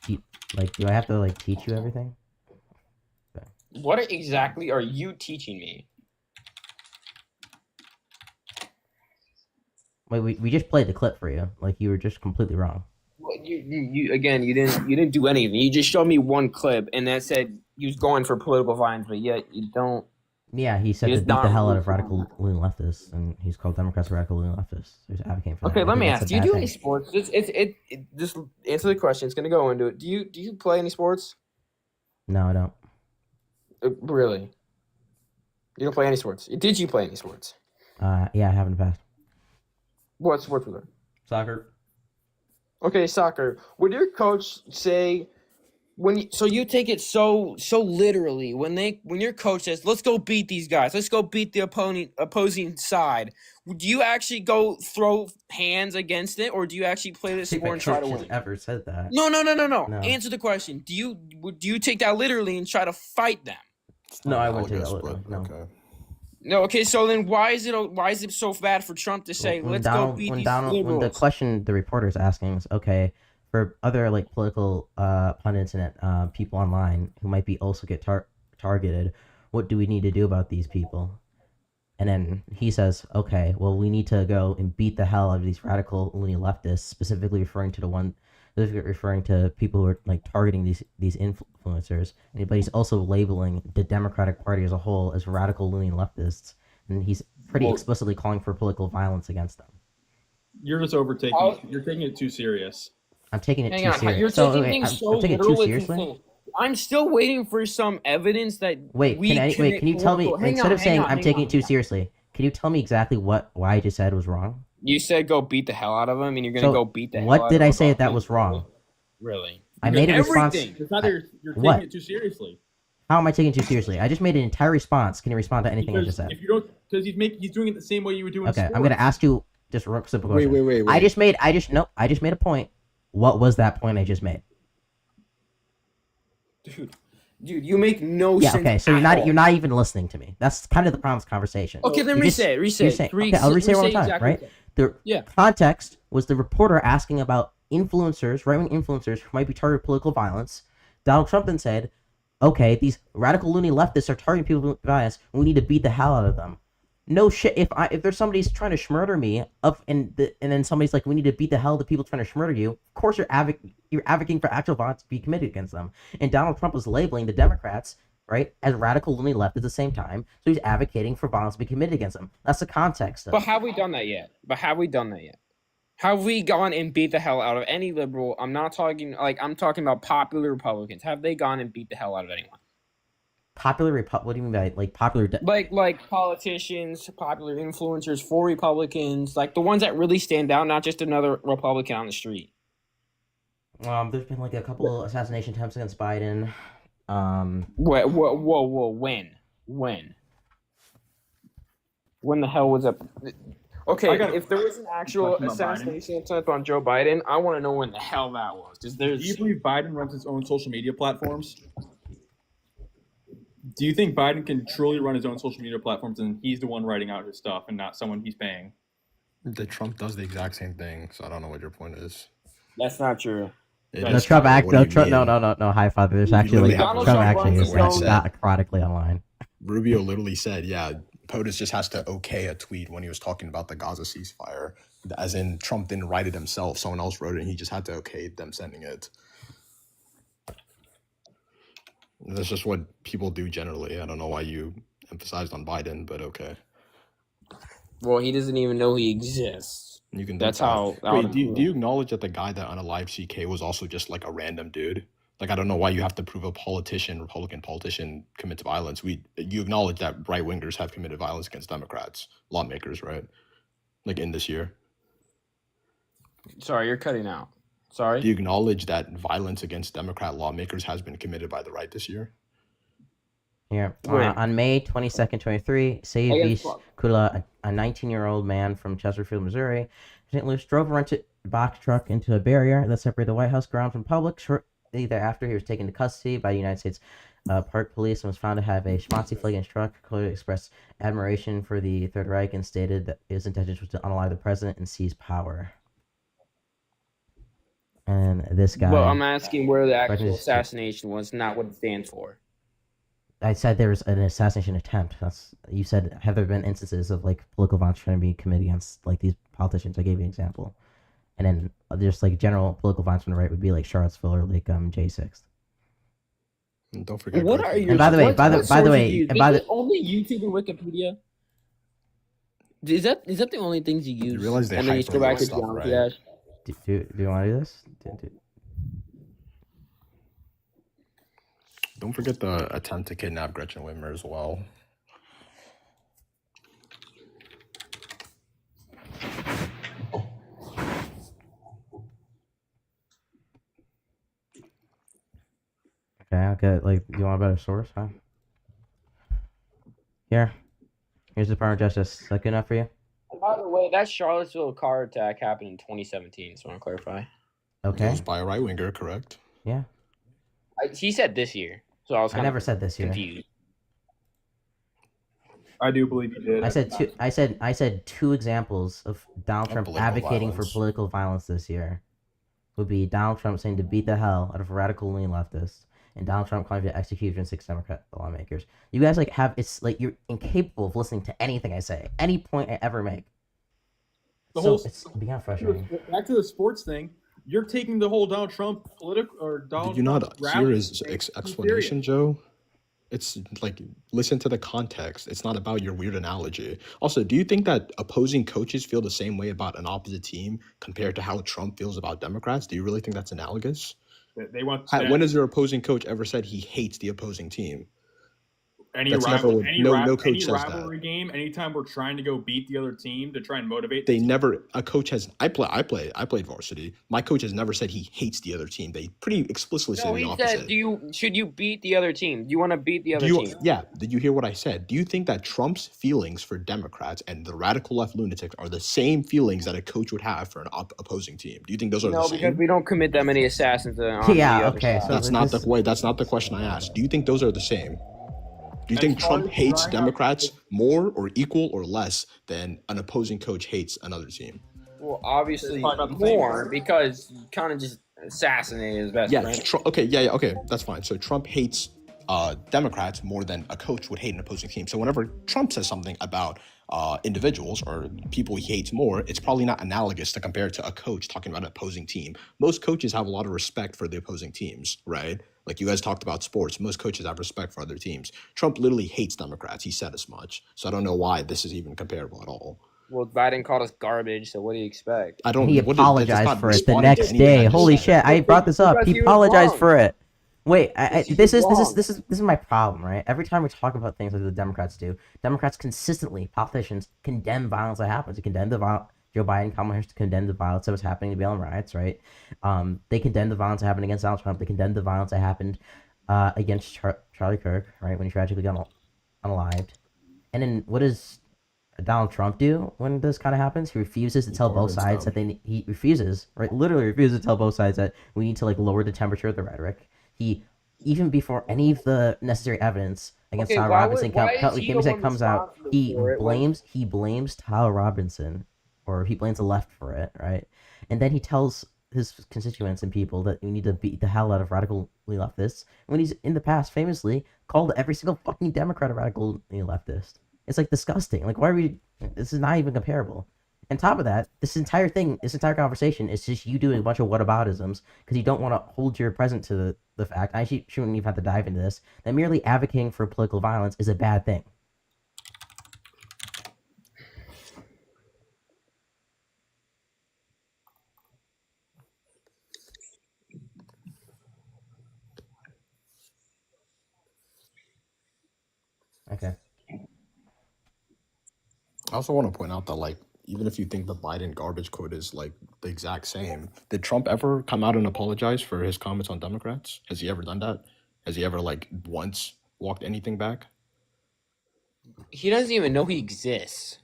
Do I have to teach you everything? What exactly are you teaching me? Wait, we just played the clip for you. You were just completely wrong. Well, you again. You didn't do anything. You just showed me one clip, and that said you was going for political violence, but yet you don't. Yeah, he said He to is beat the not hell out rooting of for radical leaning leftists, and he's called Democrats radical leaning leftists. So he's advocating for that. Okay, I let think me that's ask. a Do you bad do thing. any sports? Just answer the question. It's gonna go into it. Do you play any sports? No, I don't. Really? You don't play any sports. Did you play any sports? Yeah, I have in the past. What sports were there? Soccer. Okay, soccer. Would your coach say so you take it so literally when your coach says, "Let's go beat these guys. Let's go beat the opposing side." Would you actually go throw hands against it, or do you actually play this think sport my and try to coach has win? ever said that. No. No. Answer the question. Do you take that literally and try to fight them? No, I wouldn't take that Analogous, literally. but No. okay. No. Okay. So then why is it so bad for Trump to say, When "Let's go beat these when the liberals"? question the reporter is asking is, okay, for other like political pundits and people online who might be also get targeted, what do we need to do about these people? And then he says, okay, well, we need to go and beat the hell out of these radical loony leftists, specifically referring to people who are like targeting these influencers. But he's also labeling the Democratic Party as a whole as radical loony leftists, and he's pretty explicitly calling for political violence against them. You're just overtaking. You're taking it too serious. I'm taking it Hang too on, serious. you're taking things so I'm taking it too literal, it's seriously. insane. I'm still waiting for some evidence that Wait, can you tell me instead of saying I'm taking it too seriously, can you tell me exactly why I just said was wrong? You said go beat the hell out of them, and you're gonna So, go beat the hell what out did of I them. say that was wrong? Really? I made a response. Everything. It's either you're taking What? it too seriously. How am I taking it too seriously? I just made an entire response. Can you respond to anything I just said? If you don't, because he's doing it the same way you were doing. Okay, sports. I'm gonna ask you just a simple question. Wait. I just made a point. What was that point I just made? Dude, you make no Yeah, sense. okay, so you're not even listening to me. That's kind of the problem with this conversation. Okay, then You just- reset. you're saying- okay, I'll reset it one more time, exactly right? what you said. The Yeah. context was the reporter asking about influencers, right-wing influencers who might be targeted political violence. Donald Trump then said, okay, these radical loony leftists are targeting people with violence, and we need to beat the hell out of them. No shit. If there's somebody's trying to schmurder me, and then somebody's like, we need to beat the hell out of the people trying to schmurder you. Of course, you're advocating for actual violence to be committed against them. And Donald Trump was labeling the Democrats, right, as radical loony left at the same time. So he's advocating for violence to be committed against them. That's the context of But it. have we done that yet? Have we gone and beat the hell out of any liberal? I'm talking about popular Republicans. Have they gone and beat the hell out of anyone? What do you mean by like popular? Like politicians, popular influencers for Republicans, like the ones that really stand out, not just another Republican on the street. There's been like a couple assassination attempts against Biden. Whoa, when the hell was up? Okay, if there was an actual question about assassination attempt on Joe Biden, I want to know when the hell that was. Because Do you believe Biden runs his own social media platforms? Do you think Biden can truly run his own social media platforms and he's the one writing out his stuff and not someone he's paying? The Trump does the exact same thing, so I don't know what your point is. That's not true. It No, is Trump kinda, act. what do No, you Trump. mean? No. High five. There's You actually literally like have Trump Donald actually Trump is runs his own- not chronically online. Rubio literally said, yeah, POTUS just has to okay a tweet when he was talking about the Gaza ceasefire. As in, Trump didn't write it himself. Someone else wrote it, and he just had to okay them sending it. That's just what people do generally. I don't know why you emphasized on Biden, but okay. Well, he doesn't even know he exists. You can. That's do that. how. Wait, do you acknowledge that the guy that unalived CK was also just like a random dude? Like, I don't know why you have to prove a Republican politician commits violence. You acknowledge that right wingers have committed violence against Democrats, lawmakers, right? Like in this year. Sorry, you're cutting out. Sorry. Do you acknowledge that violence against Democrat lawmakers has been committed by the right this year? Here, Wait. on May 22nd, 23, Sayvis fuck. Kula, a 19-year-old man from Chesterfield, Missouri, St. Louis, drove a rented box truck into a barrier that separated the White House ground from public. Shortly thereafter, he was taken to custody by the United States Park Police and was found to have a schmatzy flag in his truck. Clearly expressed admiration for the Third Reich and stated that his intention was to unalive the president and seize power. And this guy... Well, I'm asking where the actual Prejudice- assassination was, not what it stands for. I said there was an assassination attempt. You said, have there been instances of like political violence trying to be committed against like these politicians? I gave you an example, and then there's like general political violence from the right would be like Charlottesville or like J6. And don't forget. What Gretchen are your? And by the way- what by the sources way- you use? and by Is the- it only YouTube and Wikipedia? Is that the only things you use? realize they and then you hyper go back to stuff, geometry right? dash? Do you want to do this? Don't forget the attempt to kidnap Gretchen Whitmer as well. Okay. Like, you want a better source, huh? Here's the Department of Justice. Is that good enough for you? By the way, that Charlottesville car attack happened in 2017. Just want to clarify. It Okay. was by a right winger, correct? Yeah. He said this year, so I was I kind never of said this year. confused. I do believe you did. I said two. I said two examples of Donald Trump political advocating violence. for political violence this year. Would be Donald Trump saying to beat the hell out of radical leaning leftists, and Donald Trump calling for the execution of 6 Democrat lawmakers. You guys like have it's like you're incapable of listening to anything I say, any point I ever make. The So whole it's beyond frustrating. back to the sports thing. You're taking the whole Donald Trump political or Donald. Did you not Trump hear rally his thing too explanation, serious. Joe? It's like, listen to the context. It's not about your weird analogy. Also, do you think that opposing coaches feel the same way about an opposite team compared to how Trump feels about Democrats? Do you really think that's analogous? They want When has your opposing coach ever said he hates the opposing team? any that's never what- no coach any says that. rivalry game. Anytime we're trying to go beat the other team to try and motivate. They never. A coach has. I played varsity. My coach has never said he hates the other team. They pretty explicitly say No, the he opposite. said, should you beat the other team? Do you want to beat the other Do you, team? yeah, did you hear what I said? Do you think that Trump's feelings for Democrats and the radical left lunatics are the same feelings that a coach would have for an opposing team? Do you think those are the No, same? because we don't commit that many assassins. On Yeah, the other okay, side. so That's not the way. That's not the question I asked. Do you think those are the same? Do you As think far Trump as hates what I have- Democrats more or equal or less than an opposing coach hates another team? Well, obviously Talk about the same. more because you kind of just assassinated his best Yeah. friend. Okay. That's fine. So Trump hates Democrats more than a coach would hate an opposing team. So whenever Trump says something about individuals or people he hates more, it's probably not analogous to compare to a coach talking about an opposing team. Most coaches have a lot of respect for the opposing teams, right? Like you guys talked about sports. Most coaches have respect for other teams. Trump literally hates Democrats. He said as much. So I don't know why this is even comparable at all. Well, Biden called us garbage, so what do you expect? I don't. He what is- that's apologized not for it the responding to next anything day. I just Holy said. shit! I brought this up. Because He he was apologized wrong. for it. Wait, this is wrong. this is my problem, right? Every time we talk about things like the Democrats do, Democrats consistently, politicians condemn violence that happens. They condemn the violence. Joe Biden, Kamala Harris condemned the violence that was happening in the BLM riots, right? They condemned the violence that happened against Donald Trump. They condemned the violence that happened against Charlie Kirk, right, when he tragically got unalived. And then what does Donald Trump do when this kind of happens? He refuses to tell both sides that he refuses, right? Literally refuses to tell both sides that we need to like lower the temperature of the rhetoric. He even before any of the necessary evidence against Okay, Tyler why Robinson is he the one comes out, responsible he for it when- blames Tyler Robinson, or he blames the left for it, right? And then he tells his constituents and people that we need to beat the hell out of radically leftists when he's in the past famously called every single fucking Democrat a radically leftist. It's like disgusting. Like, why are we? This is not even comparable. On top of that, this entire conversation is just you doing a bunch of whataboutisms because you don't want to hold your present to the fact. I shouldn't even have to dive into this. That merely advocating for political violence is a bad thing. Okay. I also want to point out that, like, even if you think the Biden garbage quote is like the exact same, did Trump ever come out and apologize for his comments on Democrats? Has he ever done that? Has he ever like once walked anything back? He doesn't even know he exists.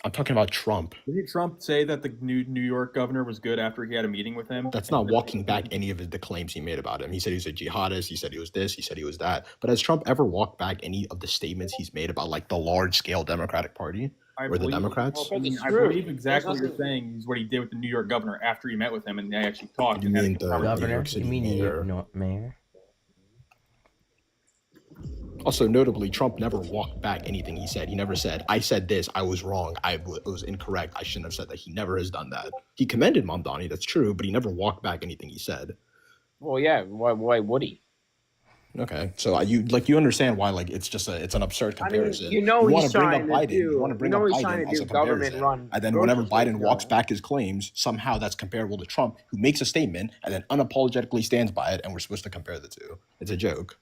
I'm talking about Trump. Didn't Trump say that the New York governor was good after he had a meeting with him? That's not walking back any of the claims he made about him. He said he was a jihadist. He said he was this. He said he was that. But has Trump ever walked back any of the statements he's made about like the large scale Democratic Party I or the believe- Democrats? I mean, I true. believe exactly what There's you're saying is what he did with the New York governor after he met with him and they actually talked. You and had a mean the conversation. New Governor? York City You mean mayor? mayor? Also, notably, Trump never walked back anything he said. He never said, I said this, I was wrong, it was incorrect, I shouldn't have said that. He never has done that. He commended Mamdani, that's true, but he never walked back anything he said. Well, yeah. Why would he? Okay, so you understand why like it's an absurd I mean, comparison. you know wanna he's bring trying up to Biden. You want to do- bring you know up he's trying Biden to as do a comparison, government-run and then whenever grocery Biden store. walks back his claims, somehow that's comparable to Trump, who makes a statement and then unapologetically stands by it, and we're supposed to compare the two. It's a joke.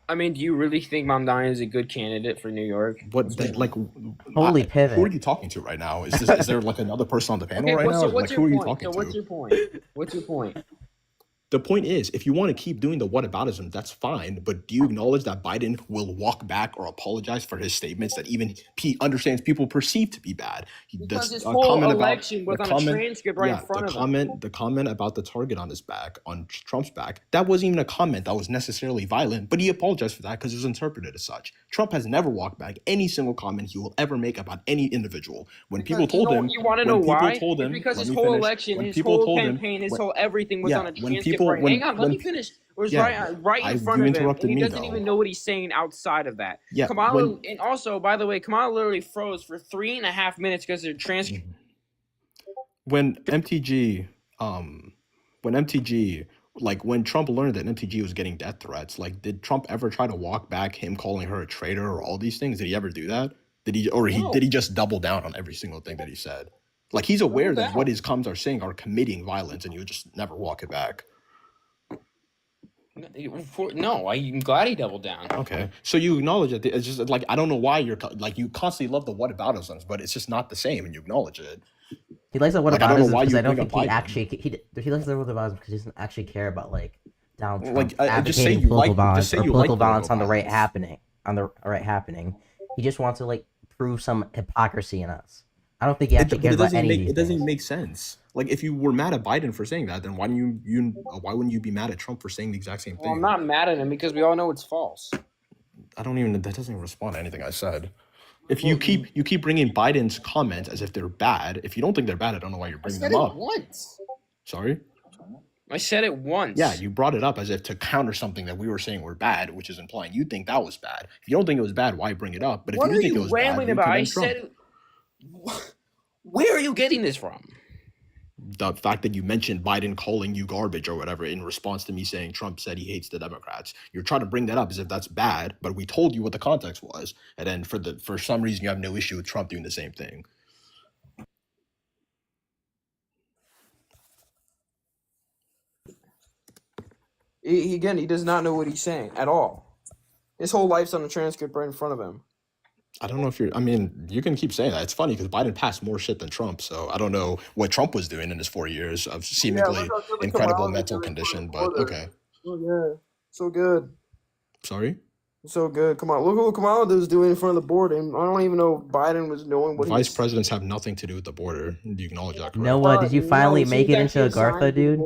I mean, do you really think Mamdani is a good candidate for New York? What like? Holy Who are pivot. you talking to right now? Is there like another person on the panel Okay, right now? what's Like who are your you point? talking So to? what's your point? What's your point? The point is, if you want to keep doing the whataboutism, that's fine. But do you acknowledge that Biden will walk back or apologize for his statements that even he understands people perceive to be bad? Because his whole election was on a transcript right in front of him. The comment about the target on his back, on Trump's back, that wasn't even a comment that was necessarily violent, but he apologized for that because it was interpreted as such. Trump has never walked back any single comment he will ever make about any individual. When people told him, you want to know why? It's because his whole election, his whole campaign, his whole everything was on a transcript. Hang on, let me finish. It was right in front of him, and he doesn't even know what he's saying outside of that. Yeah, Kamala, and also, by the way, Kamala literally froze for 3.5 minutes because of the transcript. When MTG, when Trump learned that MTG was getting death threats, like, did Trump ever try to walk back him calling her a traitor or all these things? Did he ever do that? Did he just double down on every single thing that he said? Like, he's aware that what his comments are saying are committing violence, and you just never walk it back. No, I'm glad he doubled down. Okay, so you acknowledge it. It's just like, I don't know why you constantly love the whataboutisms, but it's just not the same, and you acknowledge it. He likes the whataboutisms because I don't think he actually he likes the whataboutisms because he doesn't actually care about like Donald Trump advocating political violence on the right happening. He just wants to like prove some hypocrisy in us. I don't think he actually cares about any of these. It doesn't even make sense. Like, if you were mad at Biden for saying that, then why wouldn't you be mad at Trump for saying the exact same thing? Well, I'm not mad at him because we all know it's false. That doesn't even respond to anything I said. If you keep bringing Biden's comments as if they're bad, if you don't think they're bad, I don't know why you're bringing them up. Once. Sorry? I said it once. Yeah, you brought it up as if to counter something that we were saying were bad, which is implying you think that was bad. If you don't think it was bad, why bring it up? But if you think it was bad, you I said, where are you getting this from? The fact that you mentioned Biden calling you garbage or whatever in response to me saying Trump said he hates the Democrats. You're trying to bring that up as if that's bad, but we told you what the context was. And then for some reason you have no issue with Trump doing the same thing. He does not know what he's saying at all. His whole life's on a transcript right in front of him. I don't know if you can keep saying that. It's funny because Biden passed more shit than Trump. So I don't know what Trump was doing in his 4 years of seemingly incredible mental condition, but okay. Oh, yeah. So good. Sorry? So good. Come on. Look what Kamala was doing in front of the border. And I don't even know if Biden was knowing what Vice presidents have nothing to do with the border. Do you acknowledge that? Correct? Noah, did you finally make it into Agartha, dude?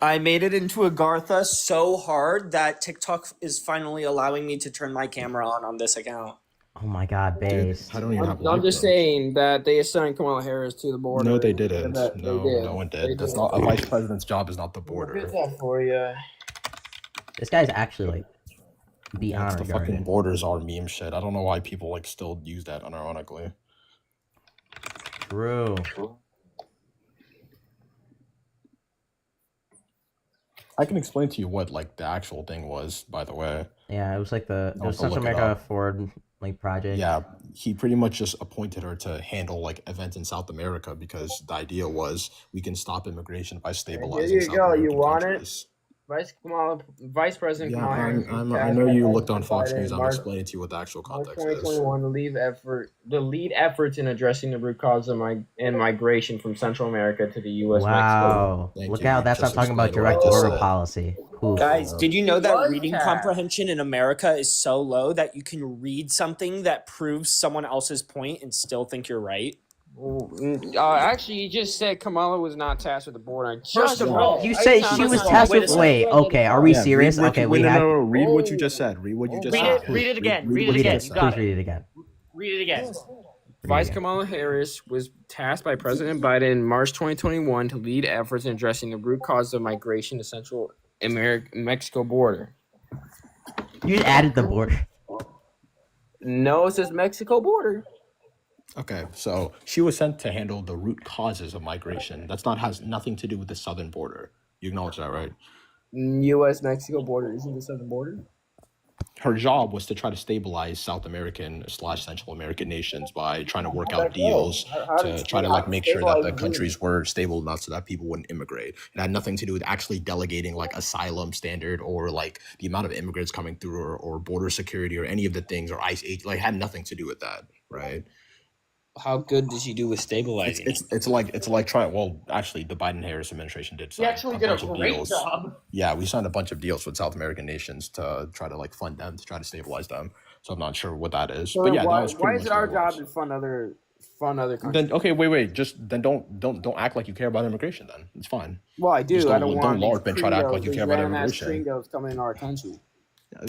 I made it into Agartha so hard that TikTok is finally allowing me to turn my camera on this account. Oh my God, base. I don't even have. I'm just saying that they assigned Kamala Harris to the border. No, they didn't. No one did. That's not a vice president's job. Is not the border. Good that for you. This guy's actually like beyond the fucking borders are meme shit. I don't know why people like still use that unironically. True. I can explain to you what like the actual thing was. By the way. Yeah, it was like the Central America Forward like project. Yeah, he pretty much just appointed her to handle like events in South America because the idea was we can stop immigration by stabilizing. Here you go. You want it? Vice President Kamala Harris. I know you looked on Fox News. I'm explaining to you what the actual context is. 2021, the lead efforts in addressing the root cause of migration from Central America to the U.S. Wow. Look out, that's not talking about direct border policy. Ooh. Guys, did you know that reading comprehension in America is so low that you can read something that proves someone else's point and still think you're right? Actually, you just said Kamala was not tasked with the border. First of all, you said she was tasked with. Wait, okay, are we serious? Okay, we have. No, read what you just said. Read what you just said. Read it again. Please read it again. Read it again. Vice Kamala Harris was tasked by President Biden in March 2021 to lead efforts in addressing the root cause of migration to Central Mexico border. You just added the border. No, it says Mexico border. Okay, so she was sent to handle the root causes of migration. Has nothing to do with the southern border. You acknowledge that, right? U.S.-Mexico border isn't the southern border? Her job was to try to stabilize South American / Central American nations by trying to work out deals to try to like make sure that the countries were stable enough so that people wouldn't immigrate. It had nothing to do with actually delegating like asylum standard or like the amount of immigrants coming through or border security or any of the things or ICE. Like had nothing to do with that, right? How good did she do with It's stabilizing? it's like trying. Well, actually, the Biden-Harris administration did He sign actually a did a bunch of great deals. job. Yeah, we signed a bunch of deals with South American nations to try to like fund them to try to stabilize them. So I'm not sure what that is, So but then yeah, that why was pretty is much it our what it job was. to fund other countries? Then okay, wait. Just then don't act like you care about immigration. Then it's fine. Well, I do. Just I don't don't want LARP and try to act like you care about immigration. Gringos coming into our country.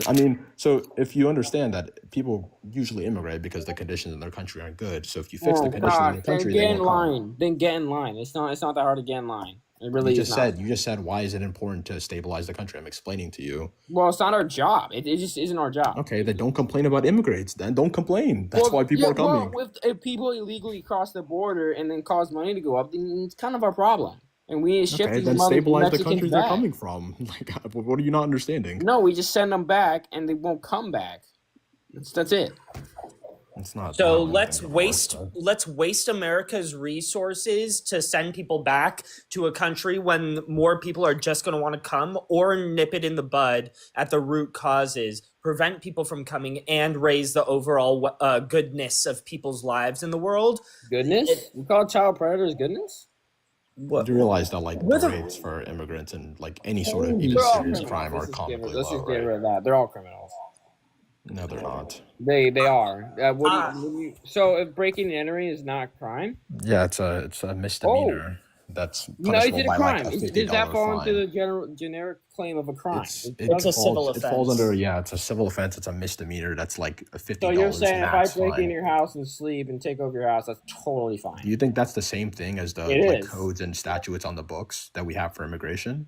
I mean, so if you understand that people usually immigrate because the conditions in their country aren't good, so if you fix the conditions in your country, then they get in won't come. line. Then get in line. It's not that hard to get in line. It really is not. You just said why is it important to stabilize the country? I'm explaining to you. Well, it's not our job. It just isn't our job. Okay, then don't complain about immigrants. Then don't complain. That's why people are coming. Well, if people illegally cross the border and then cause money to go up, then it's kind of our problem. And we ship Okay, these then stabilize the Mexicans countries back. they're coming from. Like, what are you not understanding? No, we just send them back, and they won't come back. That's it. It's not. So not let's anything waste about let's waste America's resources to send people back to a country when more people are just going to want to come, or nip it in the bud at the root causes, prevent people from coming, and raise the overall goodness of people's lives in the world. Goodness? You call child predators goodness? that. Do you realize that like With the a- rates for immigrants and like any sort of even They're all serious criminals. crime are Let's just get comically rid- let's low, just get right? rid of that. They're all criminals. No, they're not. They are. So if breaking and entering is not crime? Yeah, it's a misdemeanor. That's No, is punishable it a by crime? like a Does that $50 fall into fine. the generic claim of a crime? It's a civil It falls offense. under it's a civil offense. It's a misdemeanor. That's like a $50 So you're saying if I max break fine. into your house and sleep and take over your house, that's totally fine. Do you think that's the same thing as the It like is. codes and statutes on the books that we have for immigration?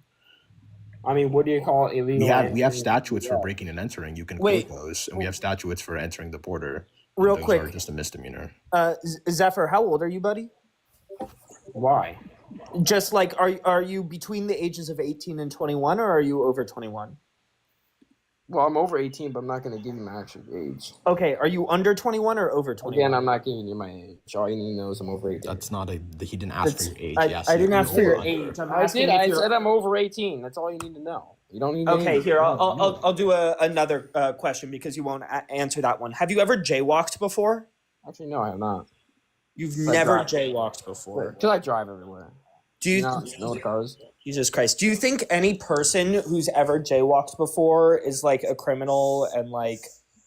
I mean, what do you call it? Illegal? We have entry? statutes for Yeah. breaking and entering. You can Wait. quote those, and we have statutes for entering the border. Real Those quick. are just a misdemeanor. Zephyr, how old are you, buddy? Why? Just like, are you between the ages of 18 and 21, or are you over 21? Well, I'm over 18, but I'm not going to give you my actual age. Okay, are you under 21 or over 21? Again, I'm not giving you my age. All you need to know is I'm over 18. That's not he didn't ask for your age. I He asked I you didn't if ask you for your were under. age. I'm I asking did. if I you're- said I'm over 18. That's all you need to know. You don't need. Okay, age. here I'll do another question because you won't answer that one. Have you ever jaywalked before? Actually, no, I have not. You've I never drive. jaywalked before. Because I drive everywhere. Do you? No cars. Jesus Christ! Do you think any person who's ever jaywalked before is like a criminal and like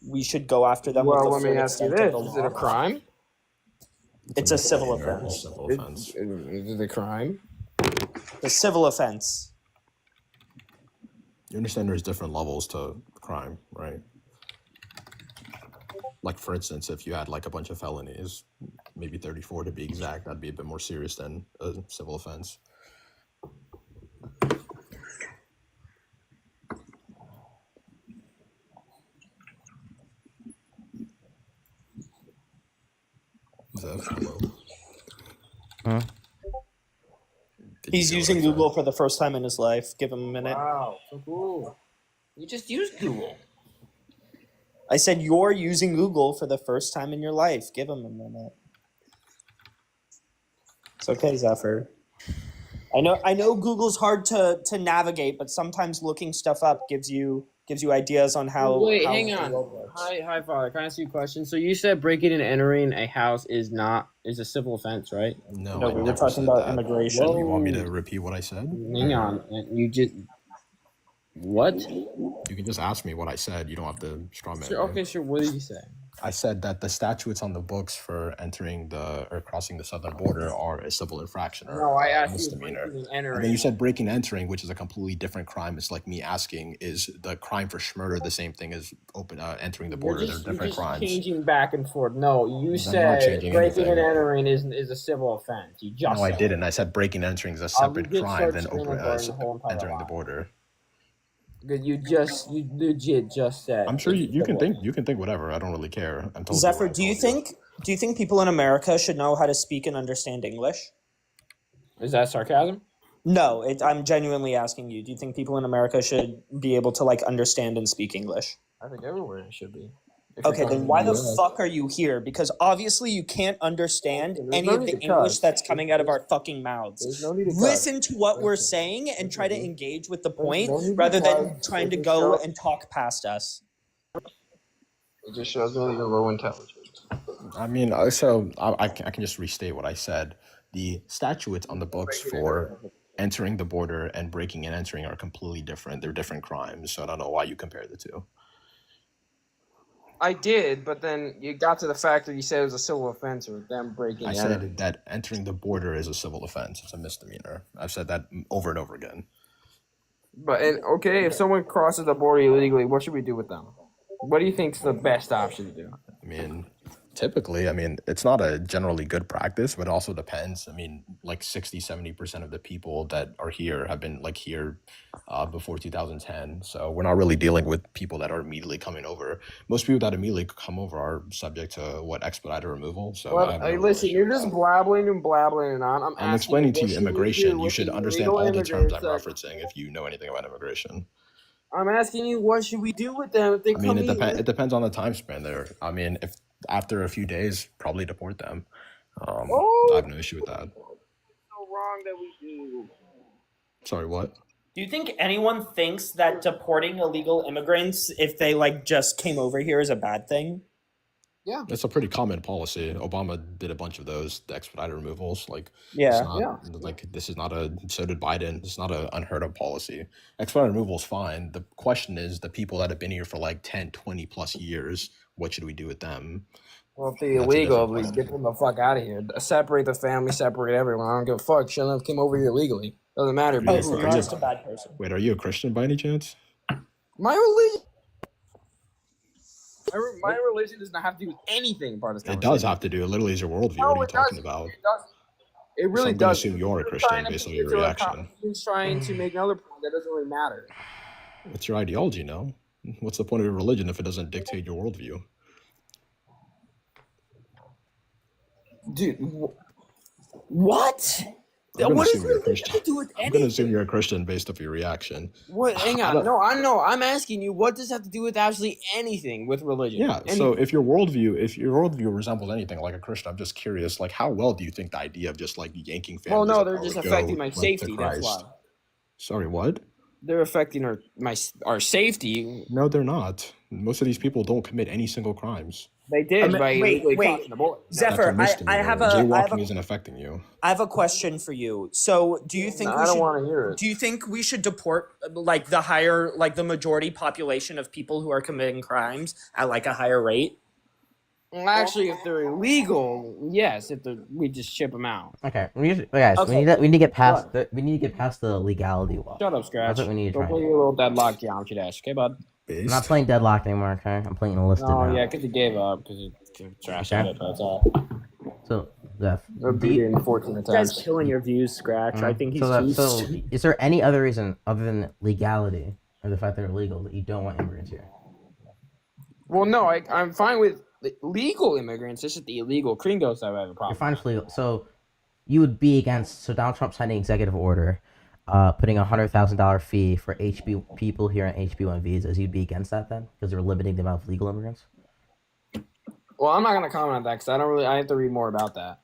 we should go after them? Well, with the let me full ask you extent of this: the Is it a law? crime? It's a civil Misdemeanor, offense. civil offense. Is it a crime? A civil offense. You understand there's different levels to crime, right? Like for instance, if you had like a bunch of felonies, maybe 34 to be exact, that'd be a bit more serious than a civil offense. Hello. Huh? Did you He's get what using I said? Google for the first time in his life. Give him a minute. Wow, so cool. You just used Google. I said you're using Google for the first time in your life. Give him a minute. It's okay, Zephyr. I know Google's hard to navigate, but sometimes looking stuff up gives you ideas on how. Wait, how hang the on. world works. Hi, Father. Can I ask you a question? So you said breaking and entering a house is a civil offense, right? No, No, I we were never talking said about that. immigration. You want me to repeat what I said? Hang on. You just what? You can just ask me what I said. You don't have to strawman Sure, me. okay, sure. What did you say? I said that the statutes on the books for entering or crossing the southern border are a civil infraction or No, I a asked you misdemeanor. breaking and And then entering. you said breaking and entering, which is a completely different crime. It's like me asking, is the crime for schmurder the same thing as entering the border? They're different You're just crimes. changing back and forth. No, you I'm not said changing breaking and anything. entering is a civil offense. You just No, I said didn't. I said breaking and entering is a I'll separate legit crime start than screaming during the whole entire entering the lie. border. Good. You legit just said. I'm sure it's you can civil. think whatever. I don't really care. I'm told Zephyr, what I do you told think people in America should know how to speak and understand English? Is that sarcasm? No, I'm genuinely asking you. Do you think people in America should be able to like understand and speak English? I think everywhere it should be. Okay, then why the fuck are you here? Because obviously you can't understand There's any no of need the to English cuss. that's coming out of our fucking mouths. There's no need to cuss. Listen to what we're saying and try to engage with the point no need to rather than cuss. trying to Just go show- and talk past us. It just shows me your low intelligence. I mean, I can just restate what I said. The statutes on the books for entering the border and breaking and entering are completely different. They're different crimes, so I don't know why you compare the two. I did, but then you got to the fact that you said it was a civil offense or them breaking. I and said entering. that entering the border is a civil offense. It's a misdemeanor. I've said that over and over again. But okay, if someone crosses the border illegally, what should we do with them? What do you think is the best option to do? I mean, typically, it's not a generally good practice, but it also depends. I mean, like 60-70% of the people that are here have been like here before 2010. So we're not really dealing with people that are immediately coming over. Most people that immediately come over are subject to expedited removal. So I have no real listen, issue you're with just that. blabbling and on. I'm explaining to you immigration. You should understand all the terms I'm referencing if you know anything about immigration. I'm asking you, what should we do with them if they I mean, come in? it depends on the time span there. I mean, if after a few days, probably deport them. I have no issue with that. So wrong that we do. Sorry, what? Do you think anyone thinks that deporting illegal immigrants, if they like just came over here, is a bad thing? Yeah. It's a pretty common policy. Obama did a bunch of those, the expedited removals. Like, Yeah. Like this is not so did Biden. It's not an unheard of policy. Expedited removal is fine. The question is the people that have been here for like 10, 20 plus years, what should we do with them? Well, if they're That's a illegal, different we question. get them the fuck out of here. Separate the family, separate everyone. I don't give a fuck. Shouldn't have came over here illegally. Doesn't matter. Yeah, Oh, are you're you- just a bad person. Wait, are you a Christian by any chance? My religion. My religion does not have to do with anything. Part of this It does have to do. It literally is your worldview. What are you talking about? It does. It really So I'm gonna does. assume you're a Christian based on your reaction. He's trying to make another point that doesn't really matter. It's your ideology, no? What's the point of your religion if it doesn't dictate your worldview? Dude, what? I'm gonna What assume does you're a religion Christian. have to do with I'm gonna anything? assume you're a Christian based off your reaction. What? Hang I on. don't- No, I know. I'm asking you, what does that have to do with absolutely anything with religion? Yeah. So if your worldview resembles anything like a Christian, I'm just curious, like how well do you think the idea of just like yanking Well, families no, apart they're just would go, affecting my like, to safety. That's Christ? why. Sorry, what? They're affecting our safety. No, they're not. Most of these people don't commit any single crimes. They did by illegally crossing the border. Zephyr, That's a I have misdemeanor. a Jaywalking isn't affecting you. I have a question for you. So, do you think No, we I don't should? want to hear it. Do you think we should deport like the majority population of people who are committing crimes at like a higher rate? Well, actually, if they're illegal, yes. We just ship them out. Okay, guys, Okay. we need to get past we need to get past the legality wall. Shut up, Scratch. That's what we need to Go try. play your little deadlock geometry dash, okay, bud? I'm not playing Deadlock anymore. Okay, I'm playing Enlisted Oh now. yeah, because you gave up because you trashed Okay. it. That's all. So, Zeph, They're do you- beating 14 You guys attempts. killing your views, Scratch. I think he's so, too so is there any other reason other than legality or the fact that they're illegal that you don't want immigrants here? Well, no, I'm fine with the legal immigrants. It's just the illegal gringos that I have a You're problem. fine with legal. So you would be against. So Donald Trump signed an executive order, putting a $100,000 fee for HB people here on HB1 visas. You'd be against that then, because they're limiting the amount of legal immigrants. Well, I'm not gonna comment on that because I have to read more about that.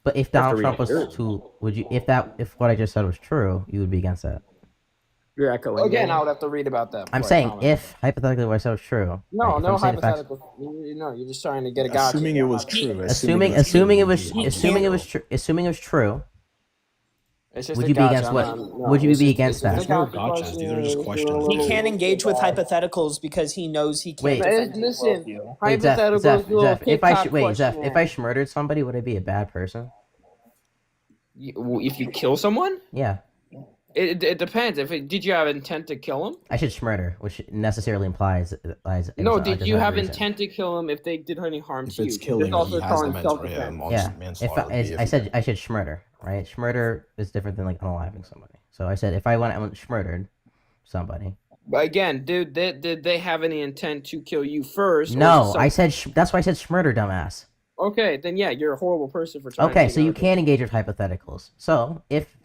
But if Donald Trump was to, would you? If what I just said was true, you would be against that. You're echoing. Again, I would have to read about that. I'm before I saying comment. if hypothetically what I said was true. No, right, if no I'm saying the facts- hypothetical. No, you're just trying to get a gotcha. Assuming it was true. Assuming it was true. Assuming it was true. It's just Would a you be gotcha. against what? I'm not- no, Would you it's be just- against it's that? just a There's no gotcha gotchas. question. These are just It's questions. a He little- can't engage with hypotheticals because he knows he Wait. can't. defend his Listen, worldview. Wait, Zeph, hypothetical Zeph, little Zeph, if I TikTok sh- wait, Zeph, question. if I murdered somebody, would I be a bad person? If you kill someone, Yeah, it depends. Did you have intent to kill him? I should murder, which necessarily implies. No, did you have intent to kill him if they did any harm If to you? it's There's killing, also he has the calling mens self-defense. rea. Yeah, if Manslaughter would be if I he said did. I should schmurder, right? Schmurder is different than like unaliving somebody. So I said if I went and schmurdered somebody. But again, dude, did they have any intent to kill you first? or No, some- I said that's why I said schmurder, dumbass. Okay, then yeah, you're a horrible person for trying. Okay, to so you can't engage with hypotheticals. So if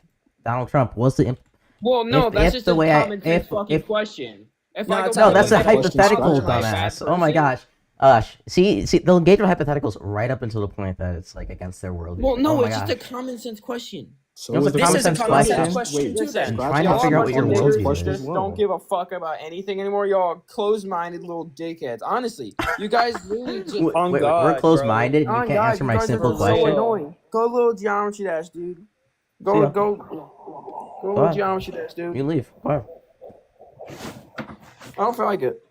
Donald Trump was the Well, no, if- that's if just the a way I- common sense if- fucking if- question. If No, I go it's back no, not to that's a that question, hypothetical, I'm a bad dumbass. Oh my person. gosh. See, they'll engage with hypotheticals right up until the point that it's like against their worldview. Well, no, oh my it's just gosh. a common sense question. So No, is it's the a This is a common common sense sense question. question too. Then I'm Scratch trying to that. figure out what Y'all your bunch of worldview niggers is. Just don't give a fuck about anything anymore. Y'all closed-minded little dickheads. Honestly, you guys really just. On Wait, God, we're bro. closed-minded and you Oh, can't God, answer you my guys are simple for so question? real. annoying. Go little geometry dash, dude. See Go ya. little Go ahead. geometry dash, You dude. can leave. Go ahead. I don't feel like it.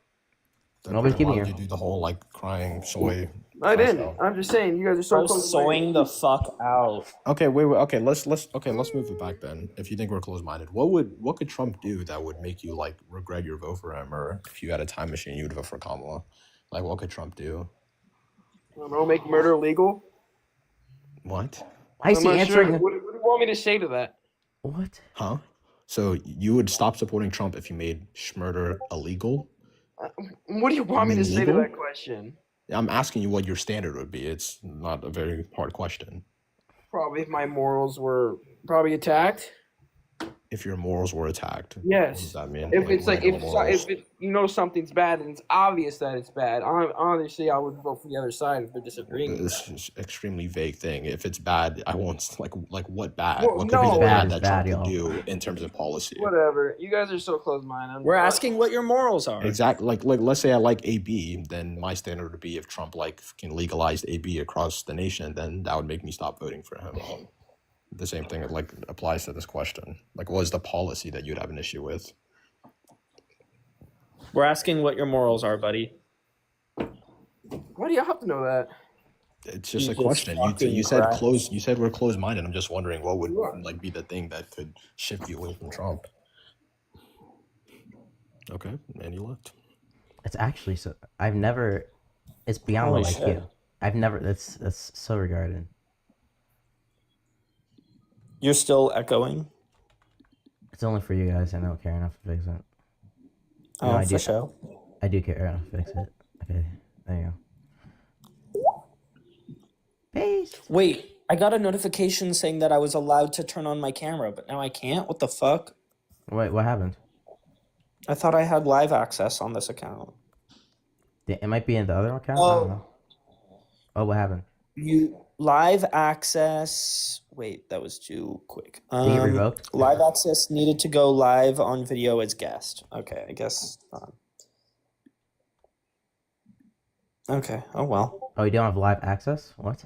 Then Nobody's why keeping would you. you do the whole like crying soy? I crash didn't. out? I'm just saying, you guys are so Bro, close-minded. soying the fuck out. Okay, wait. Okay, let's move it back then. If you think we're closed-minded, what could Trump do that would make you like regret your vote for him, or if you had a time machine, you'd vote for Kamala? Like, what could Trump do? I don't know, make murder illegal. What? Why is I'm he not answering? sure. What do you want me to say to that? What? Huh? So you would stop supporting Trump if you made murder illegal? What do you want me mean to say to legal? that question? I'm asking you what your standard would be. It's not a very hard question. Probably if my morals were probably attacked. If your morals were attacked, what Yes. does that mean? If it's like regular morals? if you know something's bad and it's obvious that it's bad, honestly, I would vote for the other side if they're disagreeing. with This that. is an extremely vague thing. If it's bad, I won't like what bad? Well, What could be no. the Bad bad is that bad, Trump could y'all. do in terms of policy? Whatever. You guys are so close-minded. We're asking what your morals are. Exactly. Like let's say I like AB, then my standard would be if Trump like can legalize AB across the nation, then that would make me stop voting for him. The same thing like applies to this question. Like, what is the policy that you'd have an issue with? We're asking what your morals are, buddy. Why do you have to know that? It's just a Jesus question. fucking You said Christ. close. You said we're closed minded. I'm just wondering what would You are. like be the thing that could shift you away from Trump. Okay, and you left. It's actually so. I've never. It's beyond Holy what I shit. do. I've never. That's so regarded. You're still echoing? It's only for you guys. I don't care enough to fix it. Oh, No, I for do. sure. I do care enough to fix it. Okay, there you go. Peace. Wait, I got a notification saying that I was allowed to turn on my camera, but now I can't? What the fuck? Wait, what happened? I thought I had live access on this account. It might be in the other account. I don't know. Oh, what happened? You live access. Wait, that was too quick. Did it get revoked? Live access needed to go live on video as guest. Okay, I guess not. Okay. Oh well. Oh, you don't have live access? What?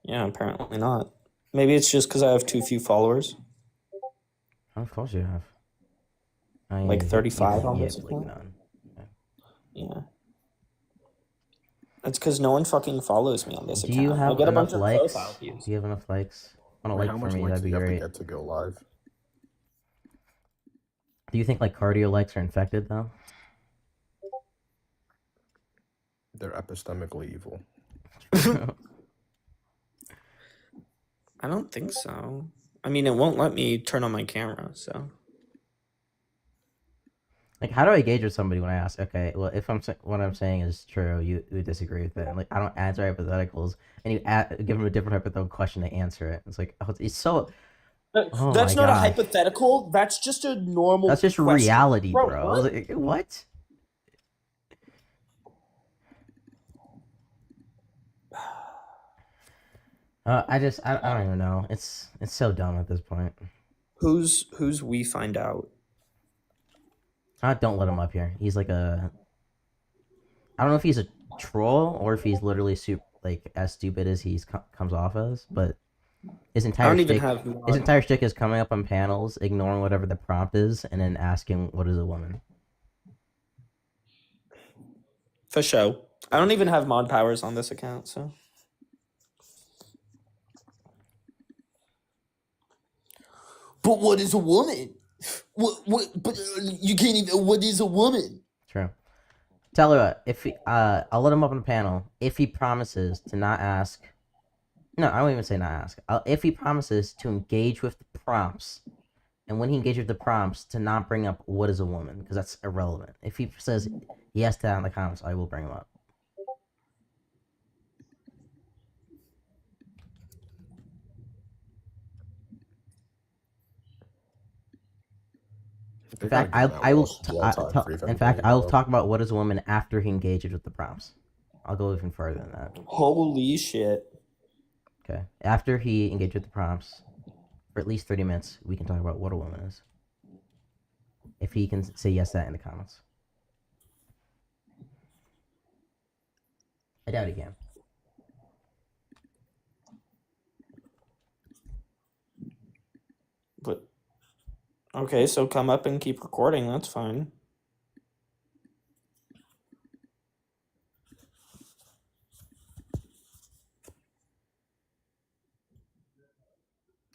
Yeah, apparently not. Maybe it's just because I have too few followers. Oh, of course you have. I mean, Like you- 35 you- on you this have, like, account? none. Yeah. That's because no one fucking follows me on this Do account. you I have get a enough bunch of likes? profile views. Do you have enough likes? Want to Wait, like how for much me? likes That'd do be you have to great. get to go live? Do you think like cardio likes are infected though? They're epistemically evil. I don't think so. I mean, it won't let me turn on my camera, so. Like, how do I gauge with somebody when I ask? Okay, well, if what I'm saying is true, you disagree with it. And, like, I don't answer hypotheticals, and you give them a different hypothetical question to answer it. It's like, oh, it's so. Oh That's my not a gosh. hypothetical. That's just a normal. That's just question. reality, Bro, bro. what? Like, what? I don't even know. It's so dumb at this point. Who's we find out? Don't let him up here. He's like a. I don't know if he's a troll or if he's literally as stupid as he comes off as, but his I entire don't even shtick, have. his entire shtick is coming up on panels, ignoring whatever the prompt is, and then asking what is a woman. For show. I don't even have mod powers on this account, so. But what is a woman? What? But you can't even. What is a woman? True. Tell her what, if he, I'll let him up on the panel if he promises to not ask. No, I won't even say not ask. If he promises to engage with the prompts, and when he engages with the prompts, to not bring up what is a woman, because that's irrelevant. If he says yes to that in the comments, I will bring him up. In fact, I will. In fact, I will talk about what is a woman after he engages with the prompts. I'll go even further than that. Holy shit. Okay. After he engages with the prompts, for at least 30 minutes, we can talk about what a woman is. If he can say yes to that in the comments. I doubt he can. But okay, so come up and keep recording. That's fine.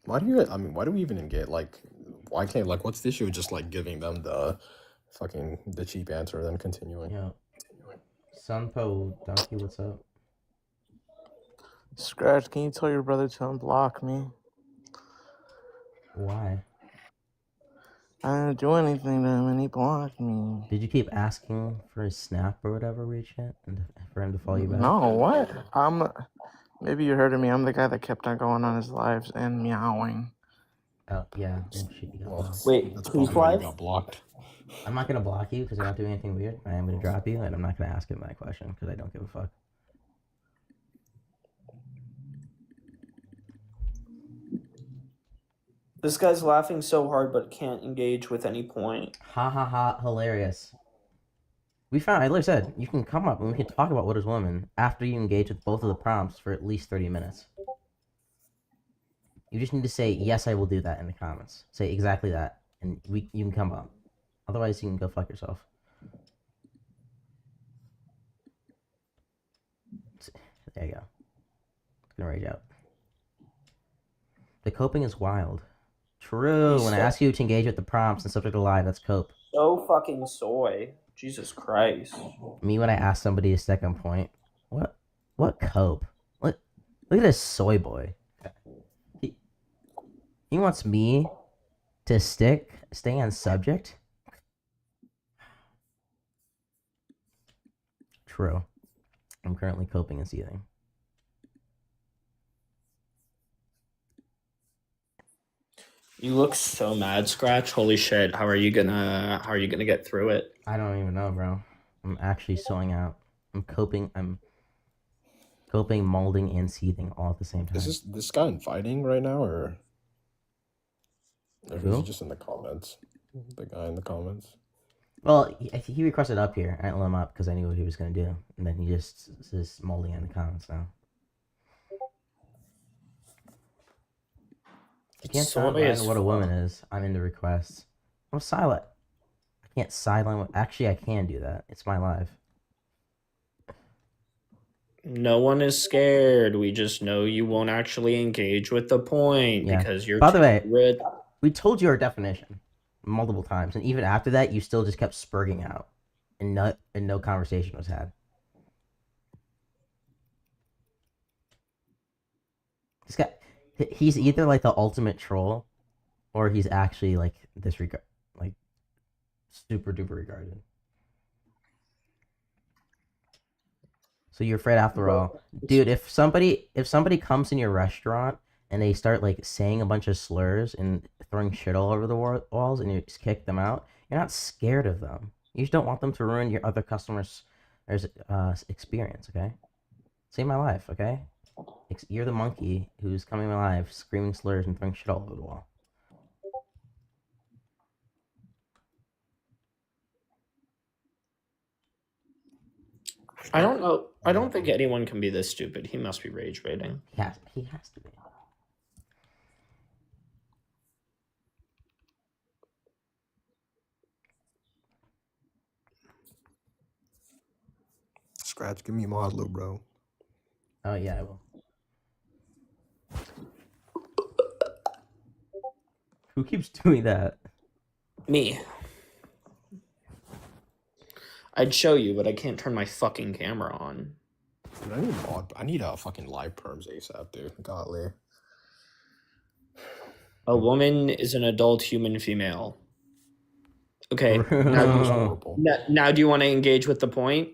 Why do we even engage? Like, why can't, like, what's the issue with just, like, giving them the cheap answer, then continuing? Yeah. Sunpo Donkey, what's up? Scratch, can you tell your brother to unblock me? Why? I didn't do anything to him and he blocked me. Did you keep asking for his snap or whatever, WeChat, and for him to follow you back? No, what? Maybe you heard of me. I'm the guy that kept on going on his lives and meowing. Oh, yeah. Oh, shit, you got blocked. Wait, That's who's probably why you live? got blocked. I'm not gonna block you because you're not doing anything weird. I am gonna drop you, and I'm not gonna ask him that question because I don't give a fuck. This guy's laughing so hard but can't engage with any point. Ha ha ha! Hilarious. We found. I literally said you can come up and we can talk about what is woman after you engage with both of the prompts for at least 30 minutes. You just need to say yes, I will do that in the comments. Say exactly that, and you can come up. Otherwise, you can go fuck yourself. There you go. It's gonna rage out. The coping is wild. True. When I ask you to engage with the prompts and subject to live, that's cope. So fucking soy. Jesus Christ. Me when I ask somebody to stick on point. What cope? Look at this soy boy. He wants me to stay on subject. True. I'm currently coping and seething. You look so mad, Scratch. Holy shit. How are you gonna get through it? I don't even know, bro. I'm actually sewing out. I'm coping, molding, and seething all at the same time. Is this guy inviting right now, or Who? is he just in the comments? The guy in the comments. Well, he requested up here. I didn't let him up because I knew what he was going to do. And then he just is molding in the comments now. I can't Soy silent is what a woman is. I'm in the requests. I'm silent. I can't silent. Actually, I can do that. It's my live. No one is scared. We just know you won't actually engage with the point Yeah. because you're By the way, rid. we told you our definition multiple times, and even after that, you still just kept spurging out, and no conversation was had. This guy, he's either like the ultimate troll, or he's actually like super duper regarded. So you're afraid after all, dude. If somebody comes in your restaurant and they start like saying a bunch of slurs and throwing shit all over the walls, and you just kick them out, you're not scared of them. You just don't want them to ruin your other customers' experience. Okay, save my life. Okay, you're the monkey who's coming alive, screaming slurs and throwing shit all over the wall. I don't know. I don't think anyone can be this stupid. He must be rage baiting. He has to be. Scratch, give me a mod, little bro. Oh yeah, I will. Who keeps doing that? Me. I'd show you, but I can't turn my fucking camera on. Dude, I need a fucking live perms ASAP, dude. Godly. A woman is an adult human female. Okay. Now do you want to engage with the point?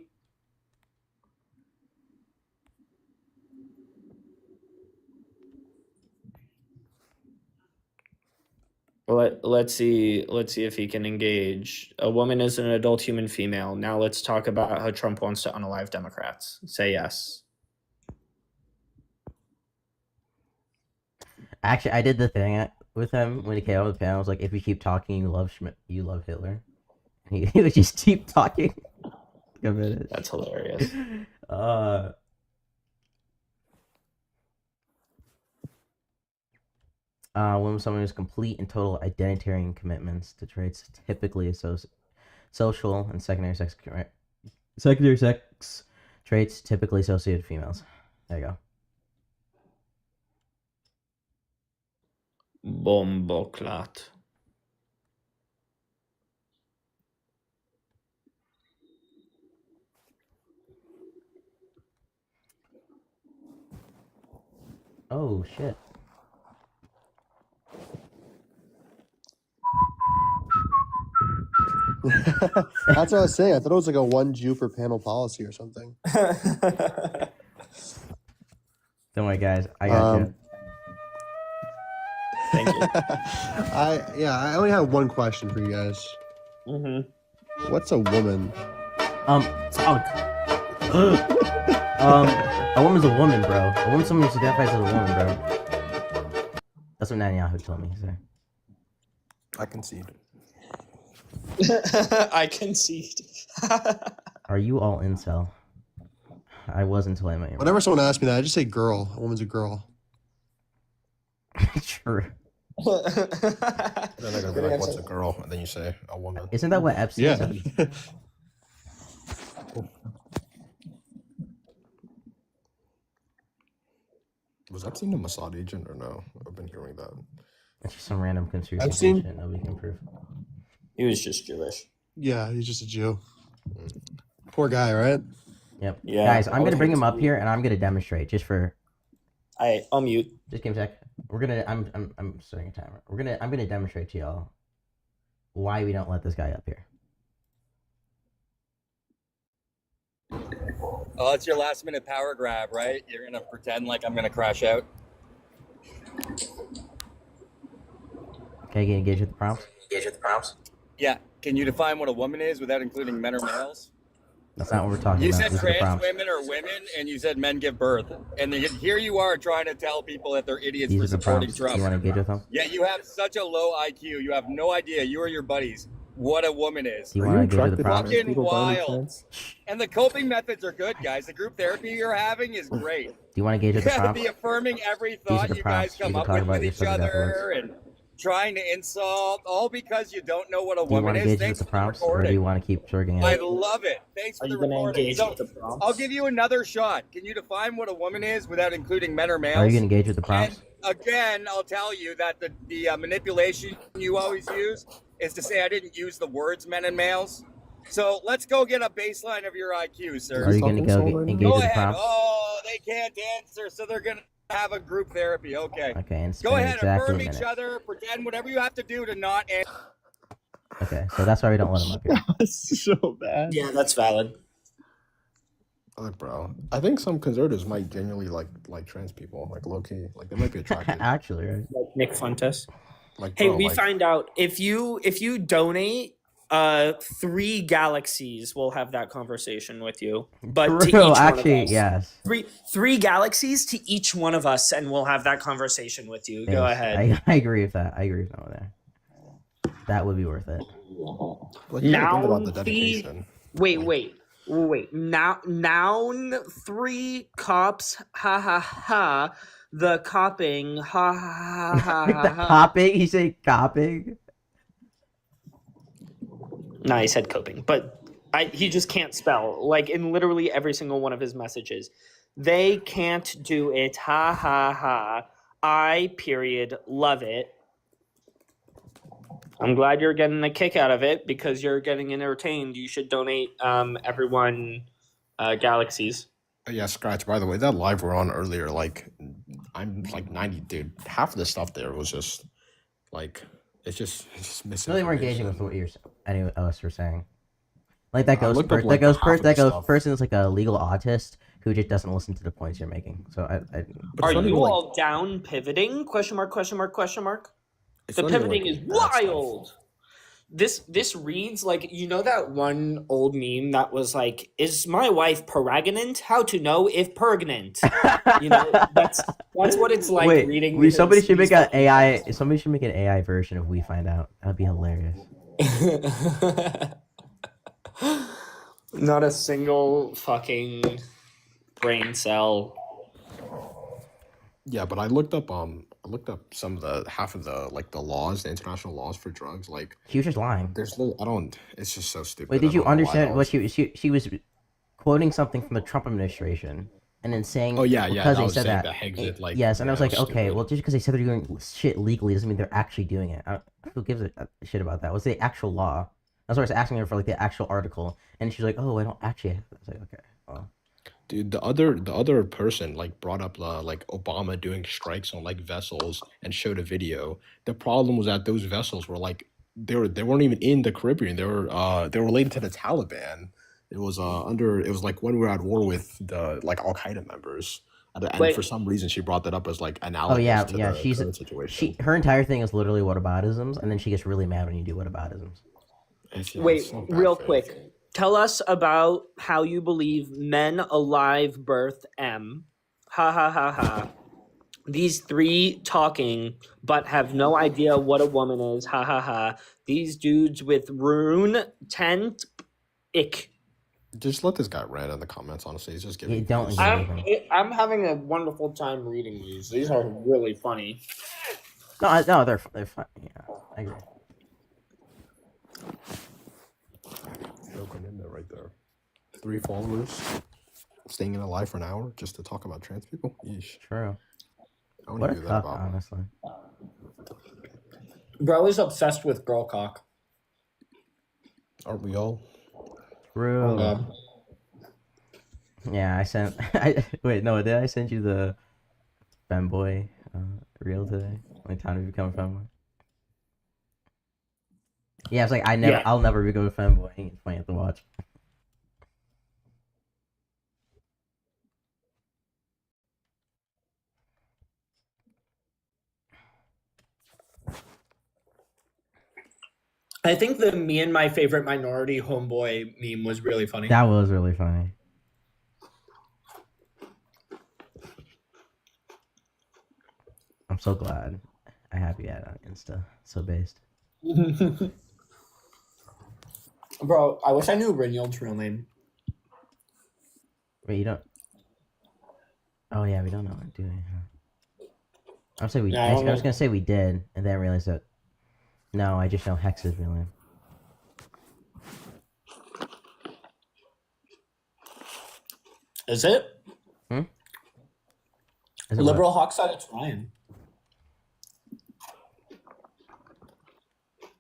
Let's see if he can engage. A woman is an adult human female. Now let's talk about how Trump wants to unalive Democrats. Say yes. Actually, I did the thing with him when he came on the panel. I was like, if you keep talking, you love you love Hitler. And he would just keep talking. A minute. That's hilarious. When someone has complete and total identitarian commitments to traits typically social and secondary sex traits typically associated with females. There you go. Bomboklat. Oh shit. That's what I was saying. I thought it was like a one Jew per panel policy or something. Don't worry, guys. I got you. Thank you. I only have one question for you guys. Mm-hmm. What's a woman? A woman's a woman, bro. A woman's someone who identifies as a woman, bro. That's what Netanyahu told me. So. I concede. I concede. Are you all incel? I was until I met you. Whenever someone asks me that, I just say girl. A woman's a girl. True. Then they're gonna be like, "What's a girl?" And then you say, "A woman." Isn't that what Epstein said? Was Epstein a Mossad agent or no? I've been hearing that. It's just some random conspiracy Epstein? shit nobody can prove. He was just Jewish. Yeah, he's just a Jew. Poor guy, right? Yep. Yeah, Guys, I'm gonna always bring him makes up here and I'm gonna demonstrate just for. I'll mute. Just give me a sec. I'm starting a timer. I'm gonna demonstrate to y'all why we don't let this guy up here. Oh, it's your last minute power grab, right? You're gonna pretend like I'm gonna crash out. Okay, get engaged with the prompts. Yeah. Can you define what a woman is without including men or males? That's not what we're talking You about. said These are the trans prompts. women are women, and you said men give birth. And here you are trying to tell people that they're idiots These for are the supporting prompts. Trump. You want to engage with them? Yeah, you have such a low IQ. You have no idea. You or your buddies what a woman is. Do you want to engage with the prompts? Fucking wild. And the coping methods are good, guys. The group therapy you're having is great. Do you want to engage with the Yeah, prompts? the affirming every These are thought the you guys prompts. come We can up talk with about your each subject other afterwards. and trying to insult, all because you don't know what a Do you woman want to is. engage with Thanks the for the prompts, or do recording. you want to keep jerking I out? love it. Thanks for Are the you gonna recording. engage So, with the prompts? I'll give you another shot. Can you define what a woman is without including men or males? Are you going to engage with the prompts? And again, I'll tell you that the manipulation you always use is to say I didn't use the words men and males. So let's go get a baseline of your IQ, sir. Are you going to engage Go with the ahead. prompts? Oh, they can't answer, so they're going to have a group therapy. Okay. Okay, and Go spend ahead, exactly affirm a each minute. other, pretend whatever you have to do to not answer. Okay, so that's why we don't let him up here. That's so bad. Yeah, that's valid. Look, bro. I think some conservatives might genuinely like trans people, like low key, like they might be attracted. Actually, right? Like Nick Fuentes. Like, Hey, bro, we like, find out if you donate 3 galaxies, we'll have that conversation with you. But to each True, one actually, of us. yes. Three galaxies to each one of us, and we'll have that conversation with you. Go Thanks. ahead. I agree with that. I agree with that one there. That would be worth it. like, you gotta think about the Now dedication. Wait. Noun 3 cops. Ha ha ha. The copping. Ha ha ha The ha. copying? You say copying? No, he said coping, but he just can't spell. Like in literally every single one of his messages, they can't do it. Ha ha ha. I period love it. I'm glad you're getting a kick out of it because you're getting entertained. You should donate everyone galaxies. Yeah, Scratch, by the way, that live we're on earlier, like, I'm like 90, dude. Half of the stuff there was just, like, it's just missing. No, they were engaging with what any of us were saying. Like that I ghost looked up, person. like, half of the That ghost stuff. person is like a legal autist who just doesn't listen to the points you're making. So I Are you all down pivoting? Question mark, question mark, question mark. The pivoting is wild. This reads like, you know, that one old meme that was like, "Is my wife pregnant? How to know if pregnant?" You know, that's what it's like reading. Wait, somebody should these make an fucking AI. Somebody should make an AI version of We Find Out. That'd be hilarious. Not a single fucking brain cell. Yeah, but I looked up some of the half of the like the laws, the international laws for drugs. Like She was just lying. there's no, I don't. It's just so stupid. Wait, I did you don't know why understand that what was- she was quoting something from the Trump administration and then saying, Oh yeah, yeah. because That they was said saying that. the exit, like Yes, and I was yeah, like, it was okay, stupid. well, just because they said they're doing shit legally doesn't mean they're actually doing it. Who gives a shit about that? What's the actual law? That's why I was asking her for like the actual article, and she's like, "Oh, I don't actually." I was like, "Okay, well." Dude, the other person like brought up like Obama doing strikes on like vessels and showed a video. The problem was that those vessels were like they weren't even in the Caribbean. They were related to the Taliban. It was it was like when we were at war with the like Al Qaeda members. And Wait. for some reason she brought that up as like Oh analogous yeah, to yeah. the current situation. Her entire thing is literally whataboutisms, and then she gets really mad when you do whataboutisms. It's Wait, so bad real faith. quick. Tell us about how you believe men alive birth M. Ha ha ha ha. These three talking but have no idea what a woman is. Ha ha ha. These dudes with rune tent ick. Just let this guy rant in the comments, honestly. He's just giving Yeah, don't views. I'm having a wonderful time reading these. These are really funny. No, they're fine. Yeah, I agree. Broken in there right there. 3 followers staying in a live for an hour just to talk about trans people. Yeesh. True. I want What to a do that cock, about honestly. Bro is obsessed with girl cock. Aren't we all? True. Yeah, I sent. Wait, no, did I send you the femboy reel today? Like time to become a femboy. Yeah, it's like I'll never become a femboy. It's funny to watch. I think the me and my favorite minority homeboy meme was really funny. That was really funny. I'm so glad I have you at Insta. So based. Bro, I wish I knew Reynolds' real name. Wait, you don't? Oh yeah, we don't know it, do we? Huh? I was say we. Yeah, I I don't was know. gonna say we did, and then I realized that. No, I just know Hex's real name. Is it? Is it what? Liberal Hawk said it's Ryan.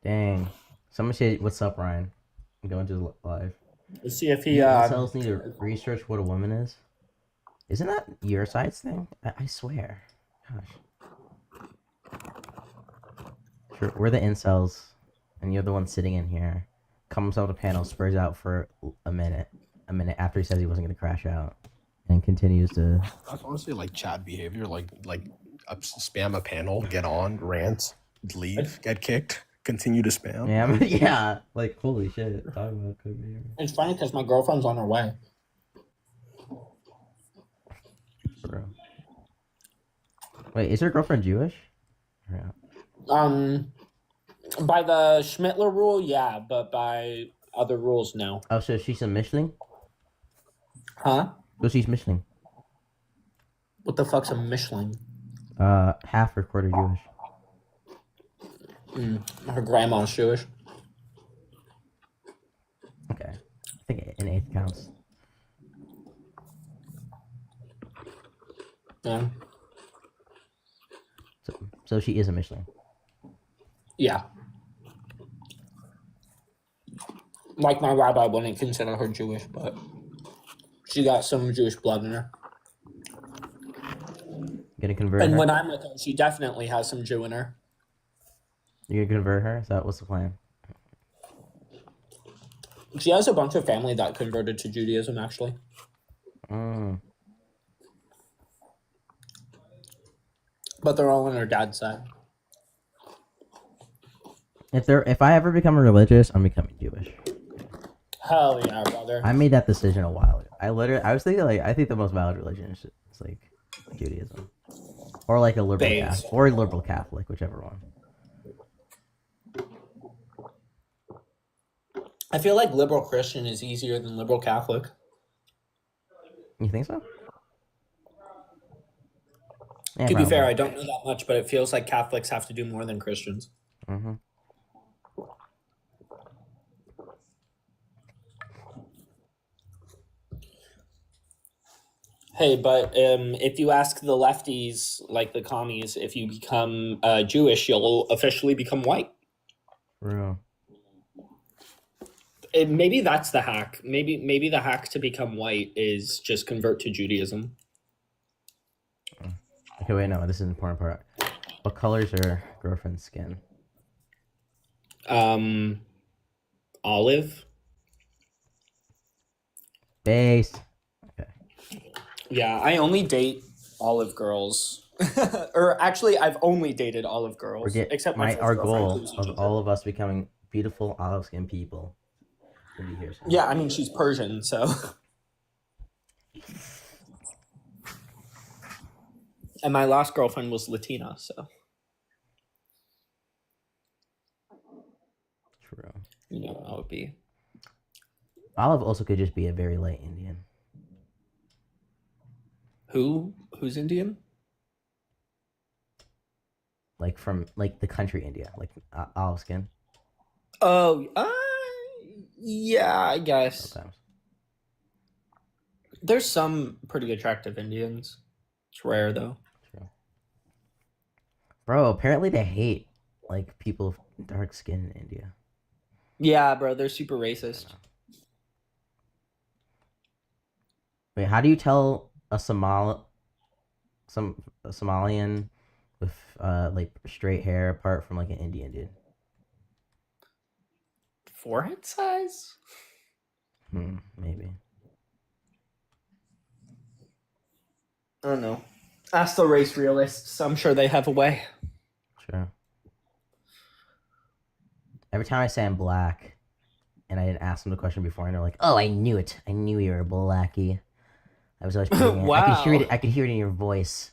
Dang. Someone say, "What's up, Ryan?" I'm going to the live. Let's see if he Incels need to research what a woman is. Isn't that your side's thing? I swear. Gosh. Sure, we're the incels, and you're the one sitting in here. Comes out the panel, spurs out for a minute after he says he wasn't going to crash out, and continues to. That's honestly like chat behavior. Like spam a panel, get on, rant, leave, get kicked, continue to spam. Yeah, yeah. Like holy shit. Talk about could be. It's funny because my girlfriend's on her way. Bro. Wait, is her girlfriend Jewish? Yeah. By the Schmittler rule, yeah, but by other rules, no. Oh, so she's a Mischling? Huh? So she's Mischling. What the fuck's a Michelin? Half or quarter Jewish. Her grandma's Jewish. Okay. I think an eighth counts. Yeah. So she is a Mischling. Yeah. Like my rabbi wouldn't consider her Jewish, but she got some Jewish blood in her. Gonna convert And her? when I'm with her, she definitely has some Jew in her. You're gonna convert her? Is that what's the plan? She has a bunch of family that converted to Judaism, actually. But they're all on her dad's side. If I ever become religious, I'm becoming Jewish. Hell yeah, brother. I made that decision a while ago. I was thinking like I think the most valid religion is like Judaism, or like a liberal Catholic, or a liberal Catholic, whichever one. I feel like liberal Christian is easier than liberal Catholic. You think so? Yeah, To be probably. fair, I don't know that much, but it feels like Catholics have to do more than Christians. Mm-hmm. Hey, but if you ask the lefties, like the commies, if you become Jewish, you'll officially become white. Real. Maybe that's the hack. Maybe the hack to become white is just convert to Judaism. Okay, wait, no, this is an important part. What color is your girlfriend's skin? Olive. Base. Yeah, I only date olive girls. Or actually, I've only dated olive girls. Except my our first girlfriend, goal who was of Egyptian. all of us becoming beautiful olive skinned people. will be here soon. Yeah, I mean, she's Persian, so. And my last girlfriend was Latina, so. True. You know how it would be. Olive also could just be a very light Indian. Who's Indian? Like from like the country India, like olive skin. Oh, yeah, I guess. Sometimes. There's some pretty attractive Indians. It's rare though. True. Bro, apparently they hate like people of dark skin in India. Yeah, bro, they're super racist. Wait, how do you tell a Somalian with like straight hair apart from like an Indian dude? Forehead size? Maybe. I don't know. Ask the race realists. I'm sure they have a way. Sure. Every time I say I'm black, and I didn't ask them the question before, and they're like, "Oh, I knew it. I knew you were a blackie." I was always putting it. Wow. I could hear it in your voice.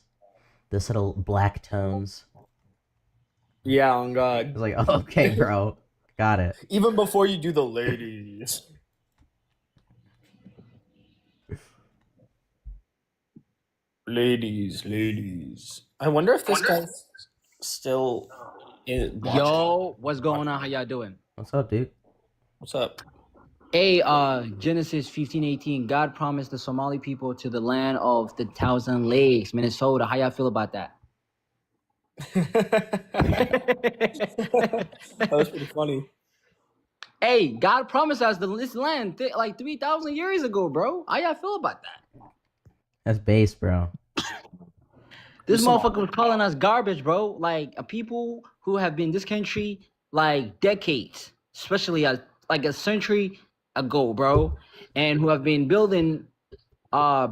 The subtle black tones. Yeah, on God. I was like, oh, okay, bro. Got it. Even before you do the ladies. Ladies. I wonder if this guy's still watching. Yo, what's going on? How y'all doing? What's up, dude? What's up? Hey, Genesis 15:18. God promised the Somali people to the land of the Thousand Lakes, Minnesota. How y'all feel about that? That was pretty funny. Hey, God promised us this land like 3,000 years ago, bro. How y'all feel about that? That's base, bro. This motherfucker was calling us garbage, bro. Like a people who have been in this country like decades, especially like a century ago, bro, and who have been building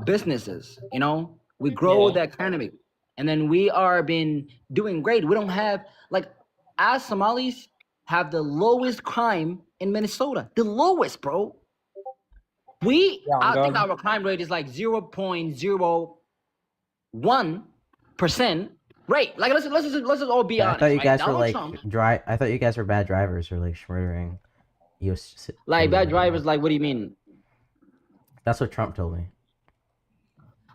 businesses. You know, we grow the economy, and then we are been doing great. We don't have like as Somalis have the lowest crime in Minnesota, the lowest, bro. I think our crime rate is like 0.01% rate. Like let's just all be honest. I thought you right? guys were Donald like Trump, I thought you guys were bad drivers or like murdering. like bad drivers. Like what do you mean? That's what Trump told me.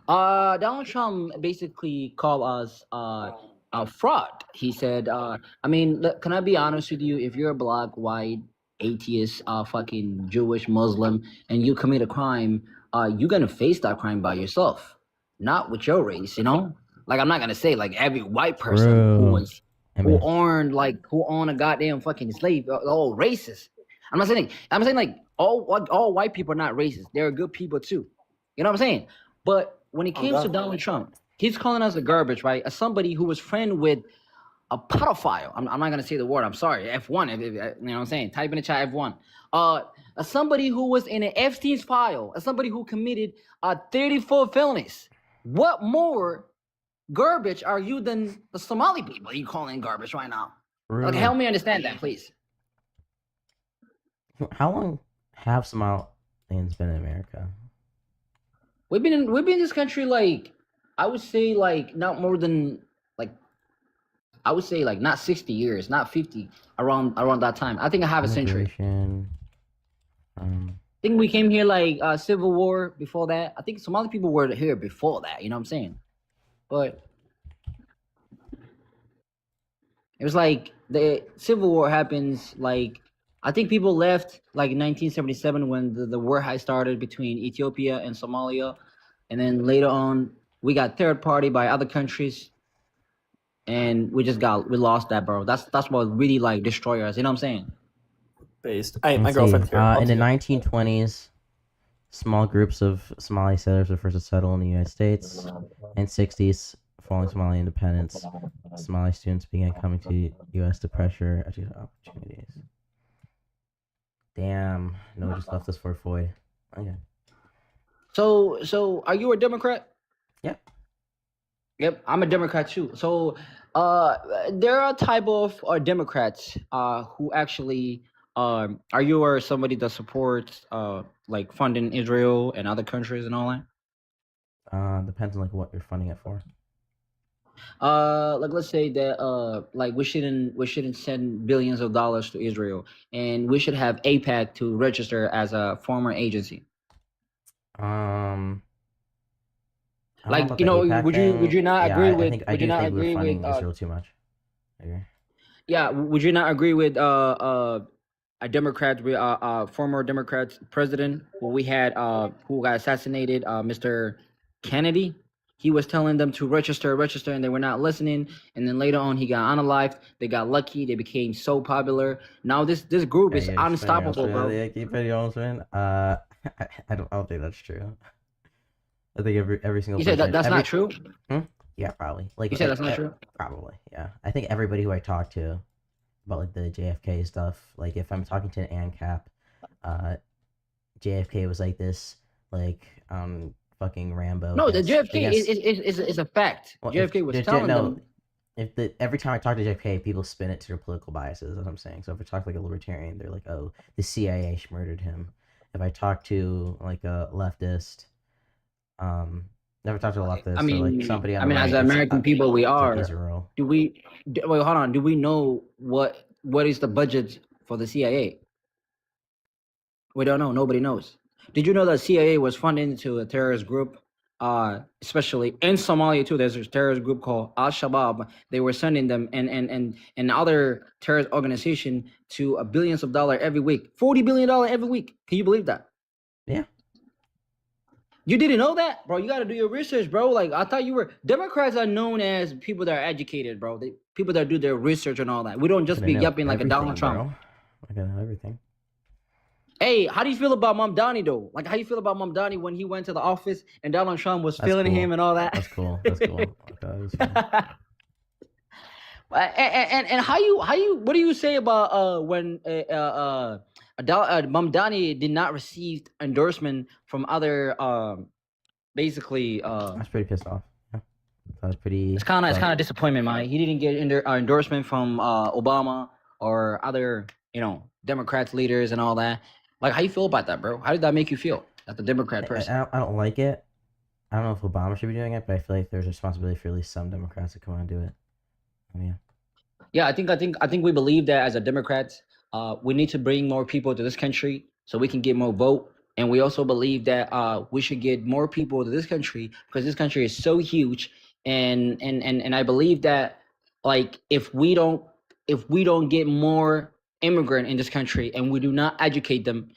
Donald Trump basically called us a fraud. He said, I mean, can I be honest with you? If you're a black, white, atheist, fucking Jewish, Muslim, and you commit a crime, you're gonna face that crime by yourself, not with your race. You know, like I'm not gonna say like every white person who owned a goddamn fucking slave, all racist. I'm saying like all white people are not racist. They're good people too. You know what I'm saying? But when it comes to Donald Trump, he's calling us a garbage, right? As somebody who was friend with a pedophile. I'm not gonna say the word. I'm sorry. F1. You know what I'm saying? Type in the chat F1. As somebody who was in an Epstein's file, as somebody who committed 34 felonies. What more garbage are you than the Somali people? You calling garbage right now? Like, help me understand that, please. How long have Somalians been in America? We've been in this country like I would say like not more than like I would say like not 60 years, not 50, around that time. I think I have a century. Immigration. I think we came here like Civil War before that. I think Somali people were here before that, you know what I'm saying? But it was like the Civil War happens like I think people left like in 1977 when the war had started between Ethiopia and Somalia. And then later on we got third party by other countries. And we lost that, bro. That's what really like destroy us. You know what I'm saying? Based. Let's My see, girlfriend's here. in the 1920s, small groups of Somali settlers were first to settle in the United States. In 60s, following Somali independence, Somali students began coming to the U.S. to pressure educational opportunities. Damn, no, just left us for Floyd. Okay. So are you a Democrat? Yep. Yep, I'm a Democrat too. So there are type of Democrats who actually are you somebody that supports like funding Israel and other countries and all that? Depends on like what you're funding it for. Like let's say that like we shouldn't send billions of dollars to Israel, and we should have AIPAC to register as a former agency. Like would you not agree with? Would you not agree with Israel too much? Yeah, would you not agree with a Democrat, former Democrat president who we had who got assassinated, Mr. Kennedy? He was telling them to register, and they were not listening. And then later on, he got unalived. They got lucky. They became so popular. Now this group is unstoppable, bro. Yeah, keep it honest, I don't think that's true. I think every single. You said that's not true. Yeah, probably. Like you said that's not true. Probably, yeah. I think everybody who I talk to about like the JFK stuff, like if I'm talking to an ANCAP, JFK was like this, like fucking Rambo. No, the JFK is a fact. Well, JFK was telling them. Every time I talk to JFK, people spin it to their political biases. That's what I'm saying. So if I talk to like a libertarian, they're like, "Oh, the CIA murdered him." If I talk to like a leftist, never talked to a leftist. I mean, or, like, somebody. On I mean, as American people, we are. Israel. Wait, hold on. Do we know what is the budget for the CIA? We don't know. Nobody knows. Did you know that CIA was funding to a terrorist group, especially in Somalia too? There's a terrorist group called Al Shabaab. They were sending them and other terrorist organization to billions of dollars every week, $40 billion every week. Can you believe that? Yeah. You didn't know that, bro? You got to do your research, bro. Like I thought you were. Democrats are known as people that are educated, bro. People that do their research and all that. We don't just be yupping like a Donald Trump. Bro. I gotta know everything. Hey, how do you feel about Mamdani though? Like, how do you feel about Mamdani when he went to the office and Donald Trump was feeling him and all that? That's cool. That's cool. And how you what do you say about when Mamdani did not receive endorsement from other basically I was pretty pissed off. Yeah. That was pretty. It's kind of disappointment, man. He didn't get endorsement from Obama or other Democrats leaders and all that. Like, how you feel about that, bro? How did that make you feel as a Democrat person? I don't like it. I don't know if Obama should be doing it, but I feel like there's a responsibility for at least some Democrats to come out and do it. Yeah. Yeah, I think we believe that as a Democrats, we need to bring more people to this country so we can get more vote. And we also believe that we should get more people to this country because this country is so huge. And I believe that like if we don't get more immigrant in this country and we do not educate them,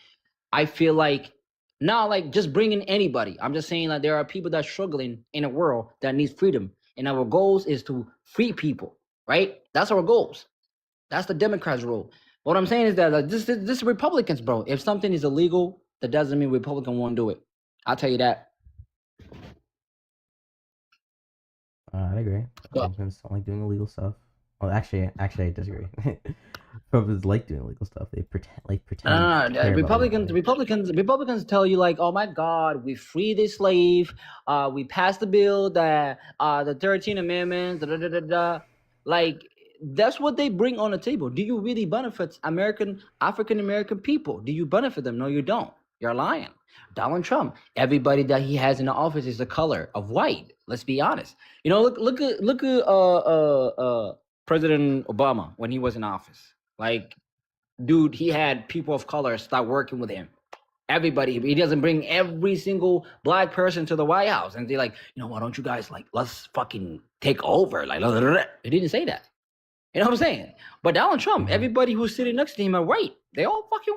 I feel like not like just bringing anybody. I'm just saying that there are people that are struggling in a world that needs freedom. And our goals is to free people, right? That's our goals. That's the Democrats' role. What I'm saying is that like, this is Republicans, bro. If something is illegal, that doesn't mean Republican won't do it. I'll tell you that. I agree. Republicans don't like doing illegal stuff. Well, actually, I disagree. Republicans like doing illegal stuff. They pretend. No. Republicans tell you like, oh my God, we free the slave. We passed the bill that the 13th Amendment. Like that's what they bring on the table. Do you really benefit African American people? Do you benefit them? No, you don't. You're lying. Donald Trump, everybody that he has in the office is the color of white. Let's be honest. You know, look at President Obama when he was in office. Like, dude, he had people of color start working with him. Everybody, he doesn't bring every single black person to the White House and they're like, you know, why don't you guys like, let's fucking take over? Like, he didn't say that. You know what I'm saying? But Donald Trump, everybody who's sitting next to him are white. They all fucking